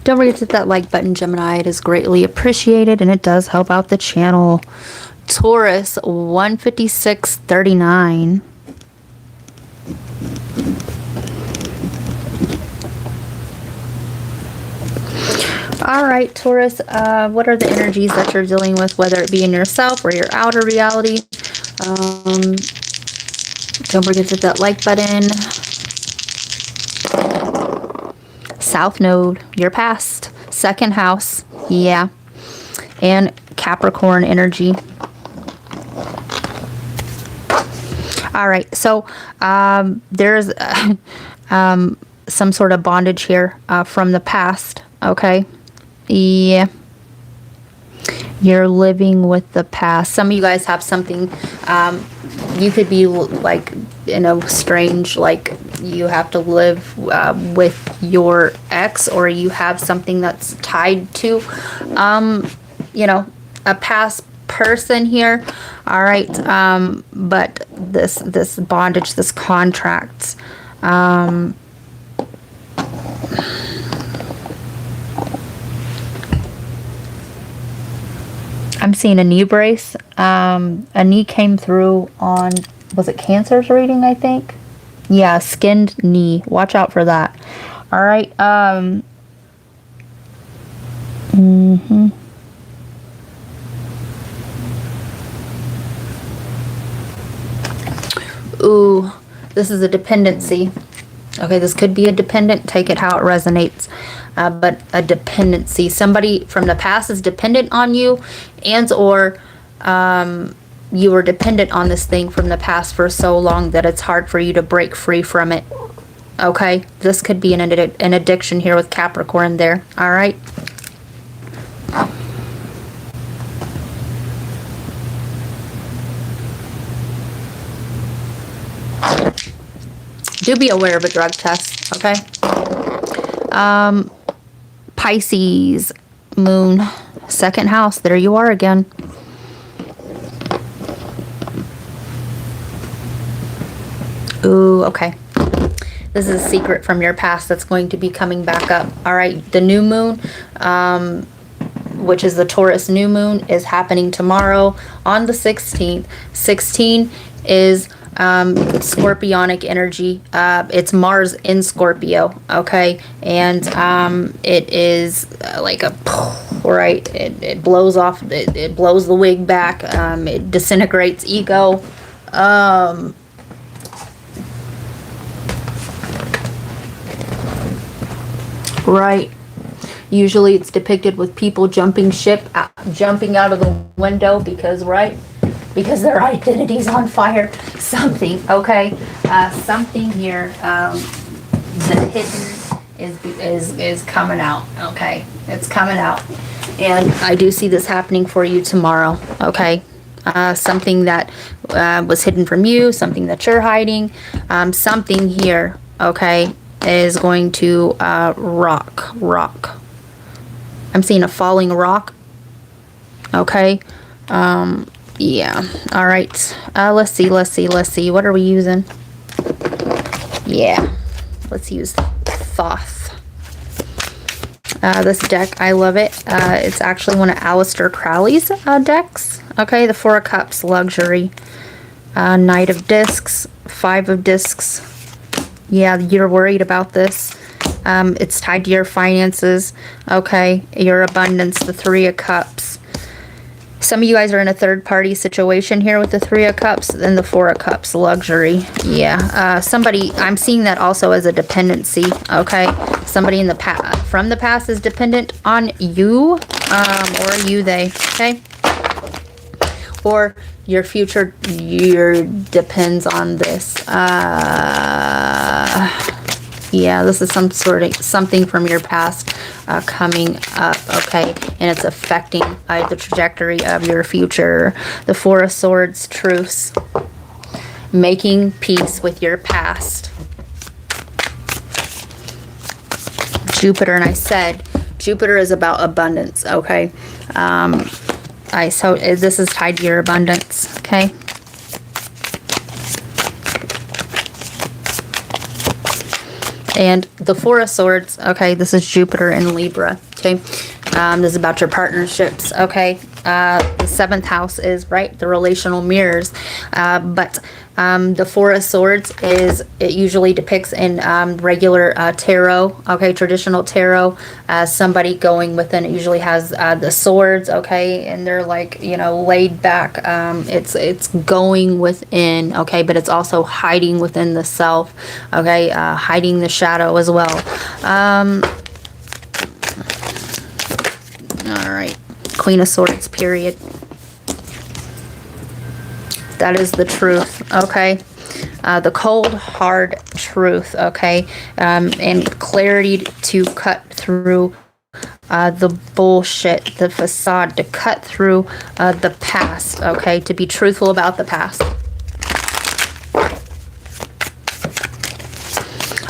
Don't forget to hit that like button, Gemini. It is greatly appreciated, and it does help out the channel. Taurus, 156.39. All right, Taurus, what are the energies that you're dealing with, whether it be in yourself or your outer reality? Don't forget to hit that like button. South Node, your past. Second house, yeah. And Capricorn energy. All right, so there's some sort of bondage here from the past, okay? Yeah. You're living with the past. Some of you guys have something, you could be like in a strange, like you have to live with your ex, or you have something that's tied to, you know, a past person here. All right. But this bondage, this contract, I'm seeing a knee brace. A knee came through on, was it Cancer's reading, I think? Yeah, skinned knee. Watch out for that. All right. Ooh, this is a dependency. Okay, this could be a dependent. Take it how it resonates. But a dependency. Somebody from the past is dependent on you, and or you were dependent on this thing from the past for so long that it's hard for you to break free from it. Okay, this could be an addiction here with Capricorn there. All right. Do be aware of a drug test, okay? Pisces, moon, second house. There you are again. Ooh, okay. This is a secret from your past that's going to be coming back up. All right, the new moon, which is the Taurus new moon, is happening tomorrow on the 16th. 16 is scorpionic energy. It's Mars in Scorpio, okay? And it is like a, right, it blows off, it blows the wig back, it disintegrates ego. Right. Usually it's depicted with people jumping ship, jumping out of the window because, right? Because their identity's on fire. Something, okay? Something here, the hidden is coming out, okay? It's coming out. And I do see this happening for you tomorrow, okay? Something that was hidden from you, something that you're hiding, something here, okay? is going to rock. I'm seeing a falling rock. Okay. Yeah. All right. Let's see. What are we using? Yeah. Let's use Thoth. This deck, I love it. It's actually one of Aleister Crowley's decks. Okay, the Four of Cups, luxury. Knight of Discs, Five of Discs. Yeah, you're worried about this. It's tied to your finances. Okay, your abundance, the Three of Cups. Some of you guys are in a third-party situation here with the Three of Cups and the Four of Cups, luxury. Yeah, somebody, I'm seeing that also as a dependency, okay? Somebody in the past, from the past is dependent on you, or you, they, okay? Or your future, depends on this. Yeah, this is something from your past coming up, okay? And it's affecting the trajectory of your future. The Four of Swords, truce. Making peace with your past. Jupiter, and I said, Jupiter is about abundance, okay? So this is tied to your abundance, okay? And the Four of Swords, okay, this is Jupiter in Libra, okay? This is about your partnerships, okay? The 7th house is, right, the relational mirrors. But the Four of Swords it usually depicts in regular tarot, okay, traditional tarot, as somebody going within. It usually has the swords, okay, and they're like, you know, laid back. It's going within, okay, but it's also hiding within the self, okay, hiding the shadow as well. All right. Queen of Swords, period. That is the truth, okay? The cold, hard truth, okay? And clarity to cut through the bullshit, the facade, to cut through the past, okay? To be truthful about the past.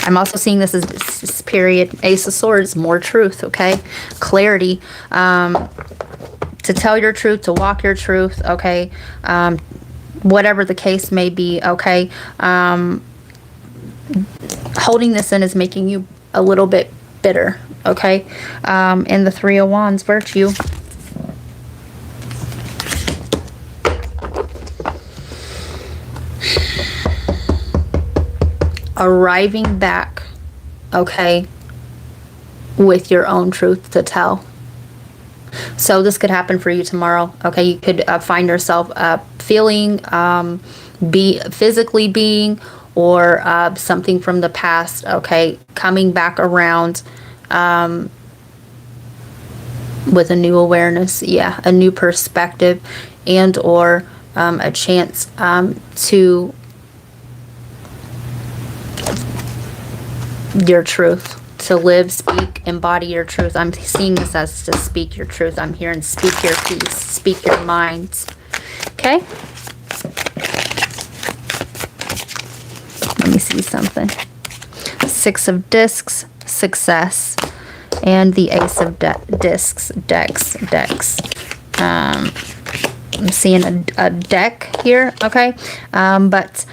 I'm also seeing this as period. Ace of Swords, more truth, okay? Clarity. To tell your truth, to walk your truth, okay? Whatever the case may be, okay? Holding this in is making you a little bit bitter, okay? And the Three of Wands, virtue. Arriving back, okay, with your own truth to tell. So this could happen for you tomorrow, okay? You could find yourself feeling, physically being, or something from the past, okay, coming back around with a new awareness, yeah, a new perspective, and or a chance to your truth. To live, speak, embody your truth. I'm seeing this as to speak your truth. I'm hearing speak your peace, speak your minds. Okay? Let me see something. Six of Discs, success. And the Ace of Discs, decks. I'm seeing a deck here, okay? But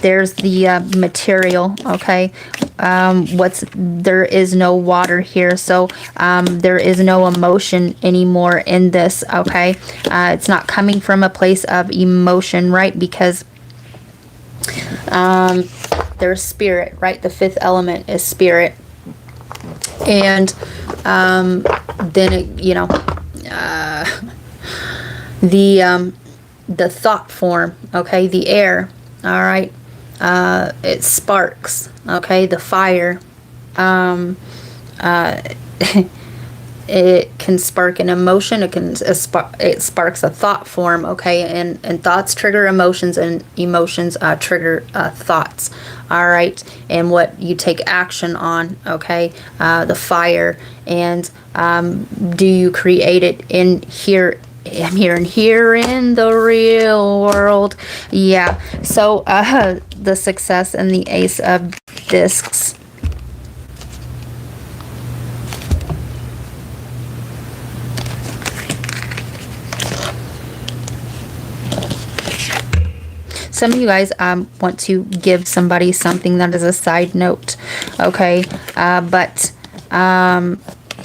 there's the material, okay? There is no water here, so there is no emotion anymore in this, okay? It's not coming from a place of emotion, right? Because there's spirit, right? The fifth element is spirit. And then it, you know, the thought form, okay, the air, all right, it sparks, okay, the fire, it can spark an emotion, it sparks a thought form, okay, and thoughts trigger emotions, and emotions trigger thoughts, all right, and what you take action on, okay, the fire, and do you create it in here? I'm hearing here in the real world. Yeah. So the success and the Ace of discs. Some of you guys want to give somebody something that is a side note, okay?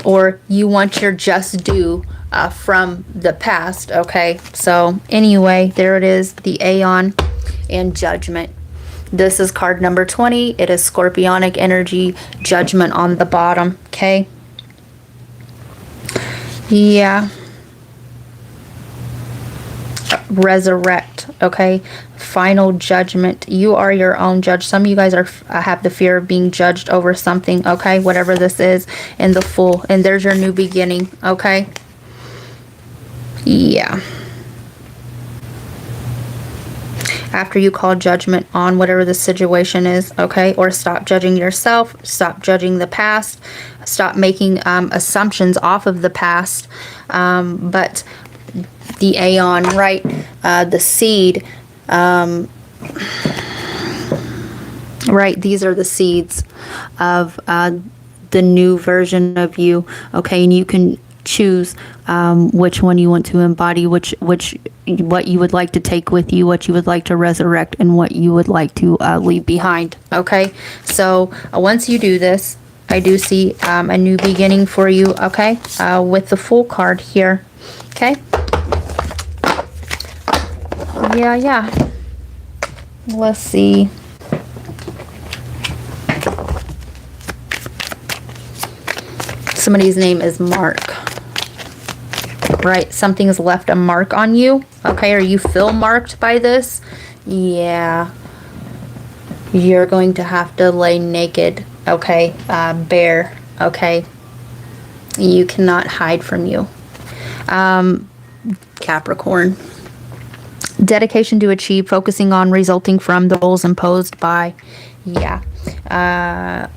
Or you want your just due from the past, okay? So anyway, there it is, the Aeon and Judgment. This is card number 20. It is Scorpionic energy, Judgment on the bottom, okay? Yeah. Resurrect, okay? Final judgment. You are your own judge. Some of you guys have the fear of being judged over something, okay? Whatever this is, in the Fool. And there's your new beginning, okay? Yeah. After you call judgment on whatever the situation is, okay? Or stop judging yourself, stop judging the past, stop making assumptions off of the past. But the Aeon, right? The seed, right? These are the seeds of the new version of you, okay? And you can choose which one you want to embody, what you would like to take with you, what you would like to resurrect, and what you would like to leave behind, okay? So once you do this, I do see a new beginning for you, okay? With the Fool card here, okay? Yeah. Let's see. Somebody's name is Mark. Right? Something's left a mark on you. Okay, or you feel marked by this. Yeah. You're going to have to lay naked. Okay? Bare. Okay? You cannot hide from you. Capricorn. Dedication to achieve, focusing on resulting from the goals imposed by, yeah. I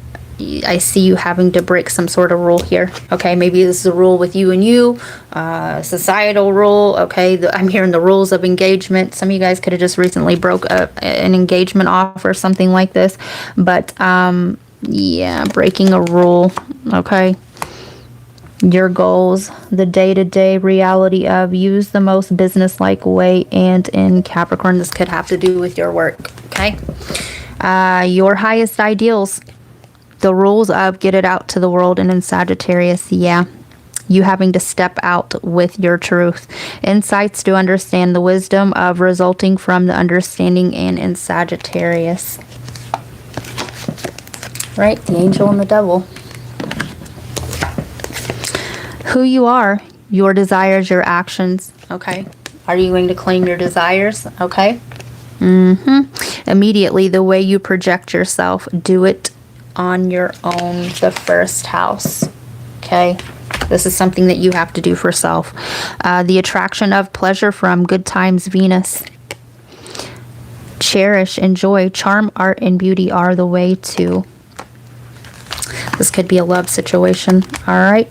see you having to break some sort of rule here. Okay, maybe this is a rule with you and you, societal rule. Okay, I'm hearing the rules of engagement. Some of you guys could have just recently broke an engagement off or something like this. But, yeah, breaking a rule. Okay. Your goals, the day-to-day reality of, use the most business-like way, and in Capricorn, this could have to do with your work, okay? Your highest ideals, the rules of, get it out to the world, and in Sagittarius, yeah, you having to step out with your truth. Insights to understand the wisdom of resulting from the understanding, and in Sagittarius. Right, the angel and the devil. Who you are, your desires, your actions, okay? Are you going to claim your desires, okay? Immediately, the way you project yourself, do it on your own, the first house, okay? This is something that you have to do for self. The attraction of pleasure from, good times, Venus. Cherish, enjoy, charm, art, and beauty are the way to. This could be a love situation, all right?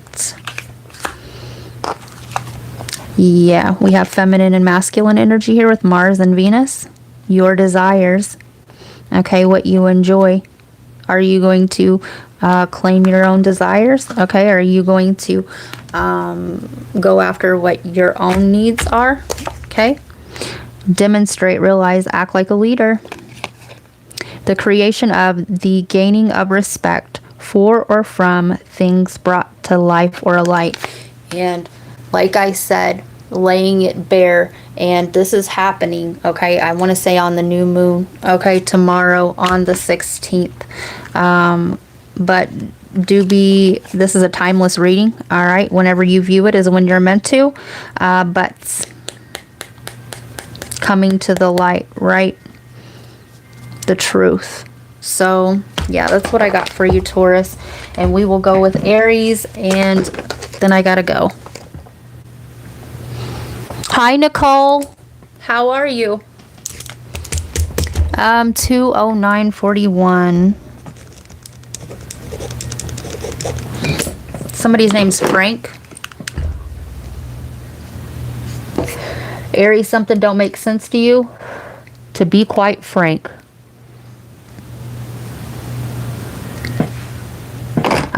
Yeah, we have feminine and masculine energy here with Mars and Venus. Your desires. Okay, what you enjoy. Are you going to claim your own desires? Okay, are you going to go after what your own needs are? Okay. Demonstrate, realize, act like a leader. The creation of, the gaining of respect for or from things brought to life or light. And like I said, laying it bare, and this is happening, okay? I want to say on the new moon, okay, tomorrow on the 16th. But this is a timeless reading, all right? Whenever you view it is when you're meant to, but coming to the light, right? The truth. So, yeah, that's what I got for you, Taurus. And we will go with Aries, and then I gotta go. Hi, Nicole. How are you? 20941. Somebody's name's Frank. Aries, something don't make sense to you? To be quite frank.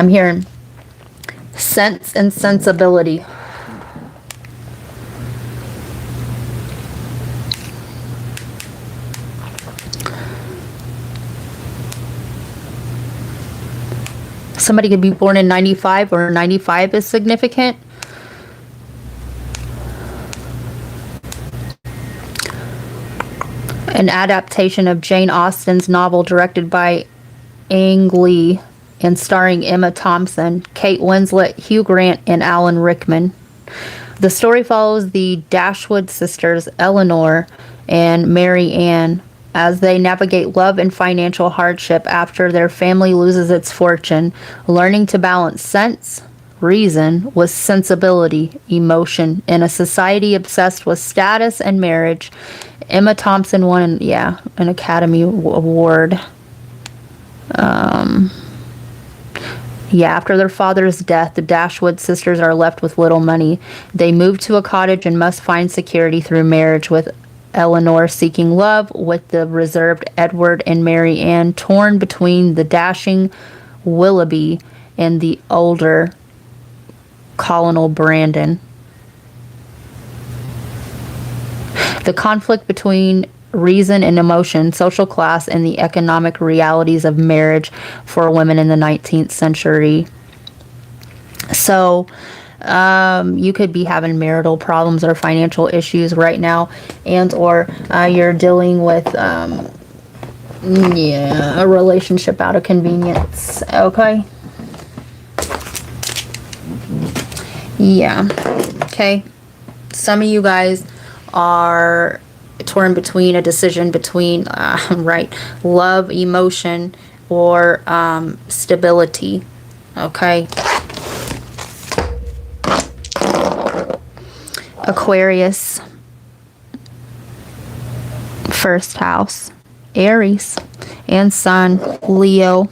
I'm hearing sense and sensibility. Somebody could be born in 95, or 95 is significant. An adaptation of Jane Austen's novel directed by Ang Lee and starring Emma Thompson, Kate Winslet, Hugh Grant, and Alan Rickman. The story follows the Dashwood sisters, Eleanor and Mary Ann, as they navigate love and financial hardship after their family loses its fortune, learning to balance sense, reason with sensibility, emotion, in a society obsessed with status and marriage. Emma Thompson won an Academy Award. After their father's death, the Dashwood sisters are left with little money. They move to a cottage and must find security through marriage, with Eleanor seeking love with the reserved Edward, and Mary Ann torn between the dashing Willoughby and the older Colonel Brandon. The conflict between reason and emotion, social class, and the economic realities of marriage for women in the 19th century. So, you could be having marital problems or financial issues right now, and or you're dealing with a relationship out of convenience. Okay. Yeah. Okay. Some of you guys are torn between a decision between love, emotion, or stability. Okay. Aquarius, first house, Aries, and Sun, Leo.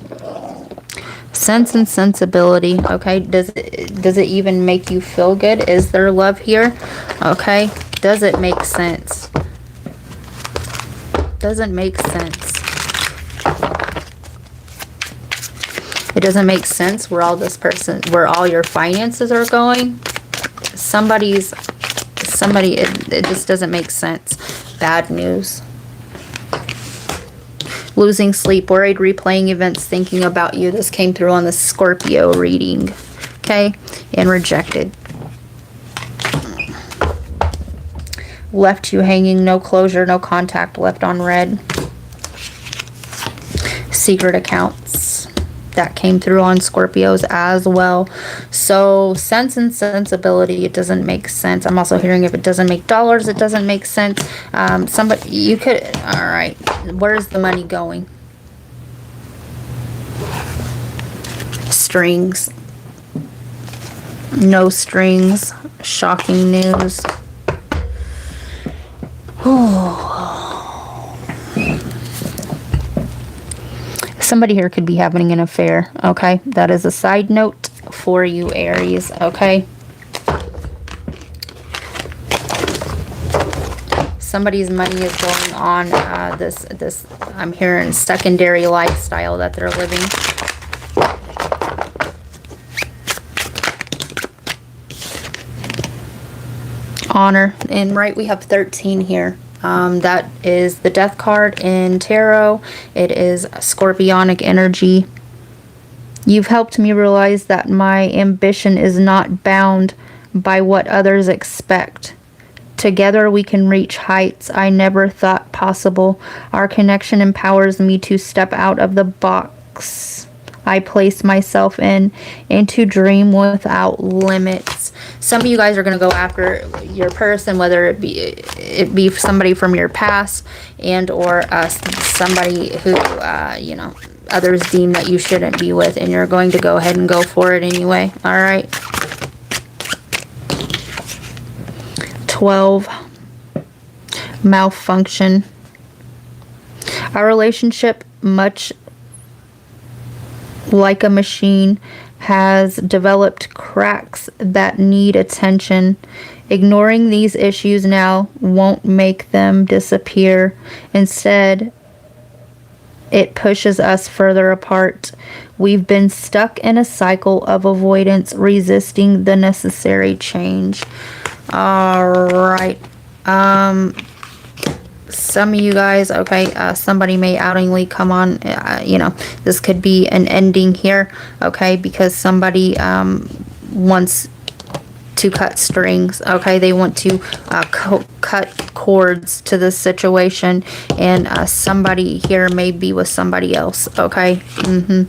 Sense and sensibility. Okay, does it even make you feel good? Is there love here? Okay, does it make sense? Doesn't make sense. It doesn't make sense where where all your finances are going. It just doesn't make sense. Bad news. Losing sleep, worried, replaying events, thinking about you. This came through on the Scorpio reading. Okay, and rejected. Left you hanging, no closure, no contact, left on red. Secret accounts. That came through on Scorpios as well. So sense and sensibility, it doesn't make sense. I'm also hearing if it doesn't make dollars, it doesn't make sense. Somebody, you could, all right, where's the money going? Strings. No strings. Shocking news. Somebody here could be having an affair, okay? That is a side note for you, Aries, okay? Somebody's money is going on this I'm hearing secondary lifestyle that they're living. Honor, and we have 13 here. That is the Death card in Tarot. It is Scorpionic energy. You've helped me realize that my ambition is not bound by what others expect. Together we can reach heights I never thought possible. Our connection empowers me to step out of the box I place myself in and to dream without limits. Some of you guys are going to go after your person, whether it be somebody from your past and or somebody who others deem that you shouldn't be with, and you're going to go ahead and go for it anyway. All right. 12. Malfunction. Our relationship, much like a machine, has developed cracks that need attention. Ignoring these issues now won't make them disappear. Instead, It pushes us further apart. We've been stuck in a cycle of avoidance, resisting the necessary change. All right. Some of you guys, okay, somebody may outingly come on, you know, this could be an ending here, okay, because somebody wants to cut strings, okay, they want to cut cords to this situation, and somebody here may be with somebody else, okay. In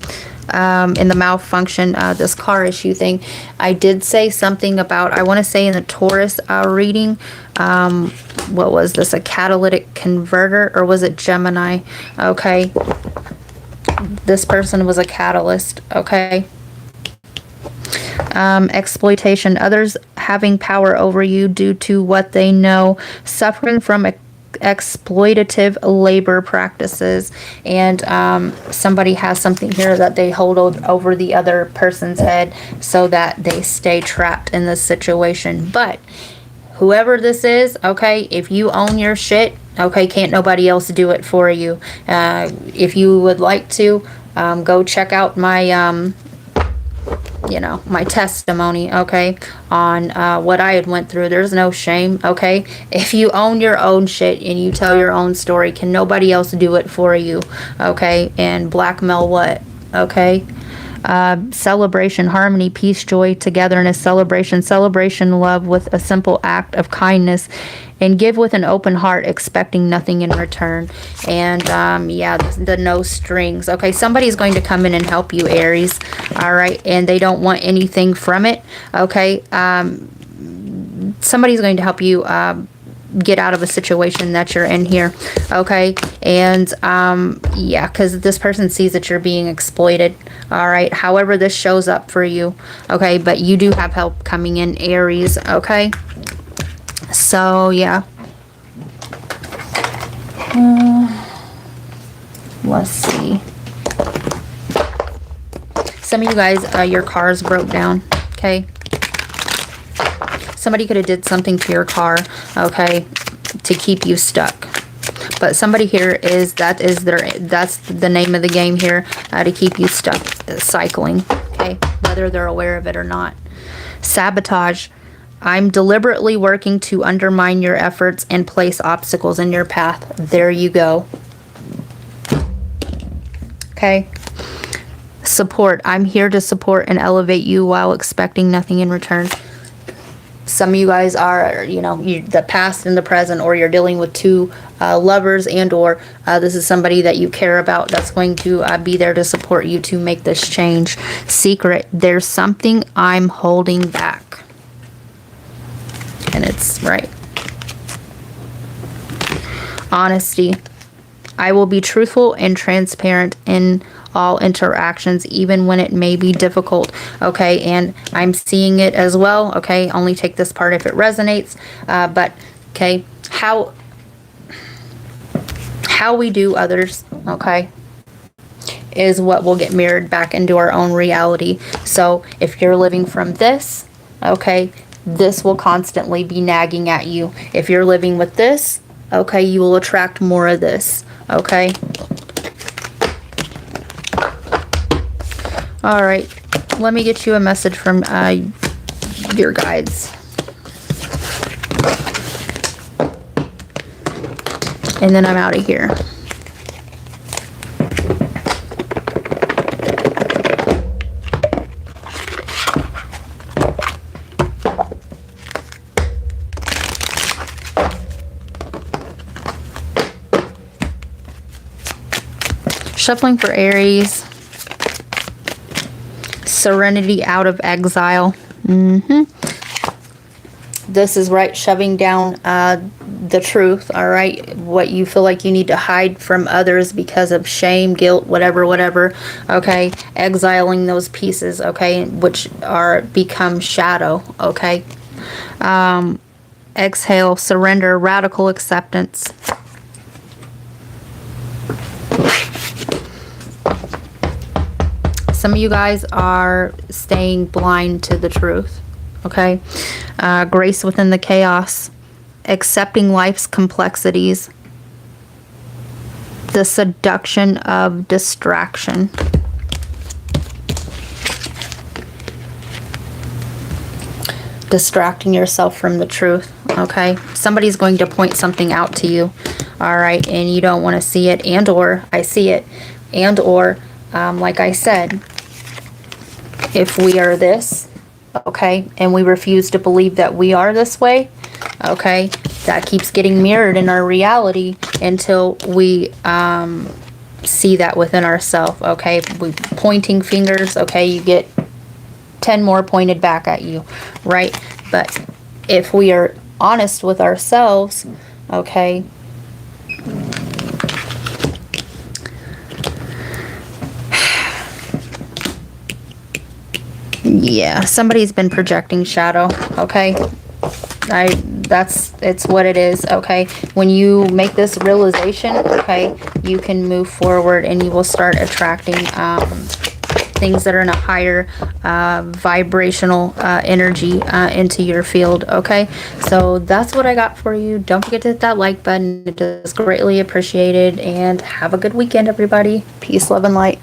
the malfunction, this car issue thing, I did say something about, I want to say in the Taurus reading, what was this, a catalytic converter, or was it Gemini? Okay, this person was a catalyst, okay. Exploitation, others having power over you due to what they know, suffering from exploitative labor practices, and somebody has something here that they hold over the other person's head so that they stay trapped in this situation. But whoever this is, okay, if you own your shit, okay, can't nobody else do it for you. If you would like to, go check out my you know, my testimony, okay, on what I had went through. There's no shame, okay. If you own your own shit and you tell your own story, can nobody else do it for you, okay? And blackmail what, okay? Celebration, harmony, peace, joy, togetherness, celebration, love with a simple act of kindness, and give with an open heart, expecting nothing in return. And yeah, the no strings. Okay, somebody's going to come in and help you, Aries. All right, and they don't want anything from it. Okay, somebody's going to help you get out of a situation that you're in here, okay? And yeah, because this person sees that you're being exploited, all right? However this shows up for you, okay? But you do have help coming in, Aries, okay? So yeah, let's see. Some of you guys, your cars broke down, okay? Somebody could have did something to your car, okay, to keep you stuck. But somebody here that's the name of the game here, to keep you stuck, cycling, okay, whether they're aware of it or not. Sabotage. I'm deliberately working to undermine your efforts and place obstacles in your path. There you go. Okay. Support. I'm here to support and elevate you while expecting nothing in return. Some of you guys are, you know, the past and the present, or you're dealing with two lovers, and or this is somebody that you care about that's going to be there to support you to make this change. Secret. There's something I'm holding back. And it's right. Honesty. I will be truthful and transparent in all interactions, even when it may be difficult, okay? And I'm seeing it as well, okay? Only take this part if it resonates, but okay, how we do others, okay, is what will get mirrored back into our own reality. So if you're living from this, okay, this will constantly be nagging at you. If you're living with this, okay, you will attract more of this, okay? All right, let me get you a message from your guides. And then I'm out of here. Shuffling for Aries. Serenity out of exile. This is right, shoving down the truth, all right? What you feel like you need to hide from others because of shame, guilt, whatever, okay? Exiling those pieces, okay, which are become shadow, okay? Exhale, surrender, radical acceptance. Some of you guys are staying blind to the truth, okay? Grace within the chaos, accepting life's complexities. The seduction of distraction. Distracting yourself from the truth, okay? Somebody's going to point something out to you, all right, and you don't want to see it, and or I see it, and or like I said, if we are this, okay, and we refuse to believe that we are this way, okay, that keeps getting mirrored in our reality until we see that within ourselves, okay? We pointing fingers, okay, you get 10 more pointed back at you, right? But if we are honest with ourselves, okay, yeah, somebody's been projecting shadow, okay? It's what it is, okay? When you make this realization, okay, you can move forward and you will start attracting things that are in a higher vibrational energy into your field, okay? So that's what I got for you. Don't forget to hit that like button. It is greatly appreciated, and have a good weekend, everybody. Peace, love, and light.